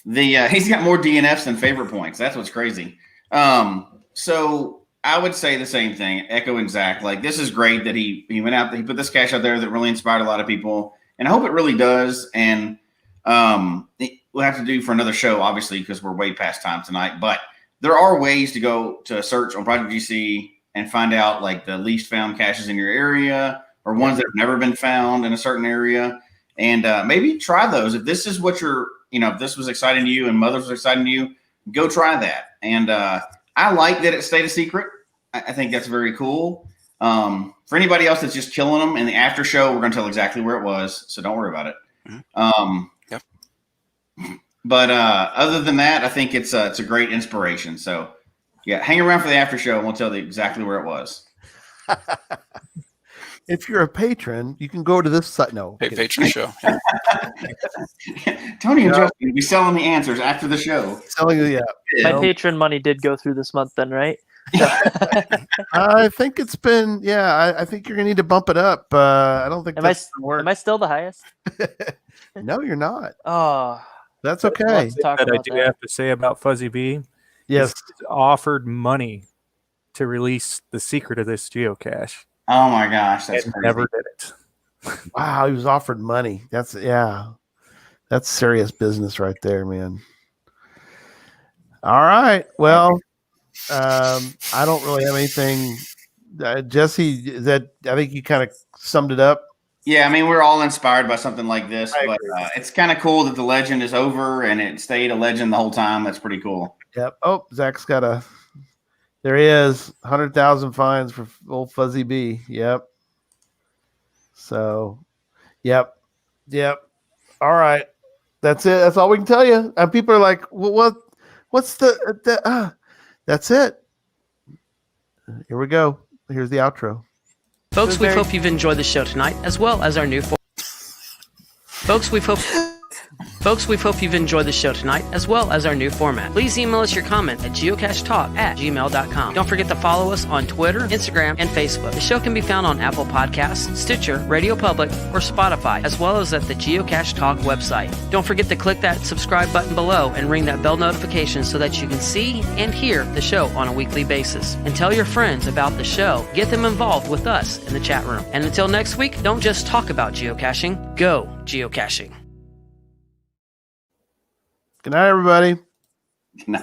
He's got more DNFs than favorite points. That's what's crazy. So I would say the same thing, echoing Zach. Like, this is great that he went out, he put this cache out there that really inspired a lot of people, and I hope it really does. And we'll have to do for another show, obviously, because we're way past time tonight. But there are ways to go to a search on Project GC and find out like the least found caches in your area or ones that have never been found in a certain area, and maybe try those. If this is what if this was exciting to you and Mothers was exciting to you, go try that. And I like that it stayed a secret. I think that's very cool. For anybody else that's just killing them in the after show, we're going to tell exactly where it was, so don't worry about it. Yep. But other than that, I think it's a great inspiration. So yeah, hang around for the after show, and we'll tell you exactly where it was. If you're a patron, you can go to this site. No, patron show. Tony and Justin will be selling the answers after the show. My patron money did go through this month, then, right? I think it's been. Yeah, I think you're gonna need to bump it up. I don't think. Am I still the highest? No, you're not. Oh, that's okay. That I do have to say about Fuzzy B. Yes, he's offered money to release the secret of this geocache. Oh my gosh, that's crazy. Never did it. Wow, he was offered money. That's serious business right there, man. All right, well, I don't really have anything. Jesse, I think you kind of summed it up. Yeah, I mean, we're all inspired by something like this, but it's kind of cool that the legend is over and it stayed a legend the whole time. That's pretty cool. Yep. Oh, Zach's got there he is, 100,000 fines for old Fuzzy B. Yep. So, yep. All right. That's it. That's all we can tell you. And people are like, well, what's that's it. Here we go. Here's the outro. Folks, we hope you've enjoyed the show tonight, as well as our new Folks, we hope you've enjoyed the show tonight, as well as our new format. Please email us your comment at geocachetalk@gmail.com. Don't forget to follow us on Twitter, Instagram, and Facebook. The show can be found on Apple Podcasts, Stitcher, Radio Public, or Spotify, as well as at the Geocache Talk website. Don't forget to click that subscribe button below and ring that bell notification so that you can see and hear the show on a weekly basis. And tell your friends about the show. Get them involved with us in the chat room. And until next week, don't just talk about geocaching, go geocaching. Good night, everybody. Good night.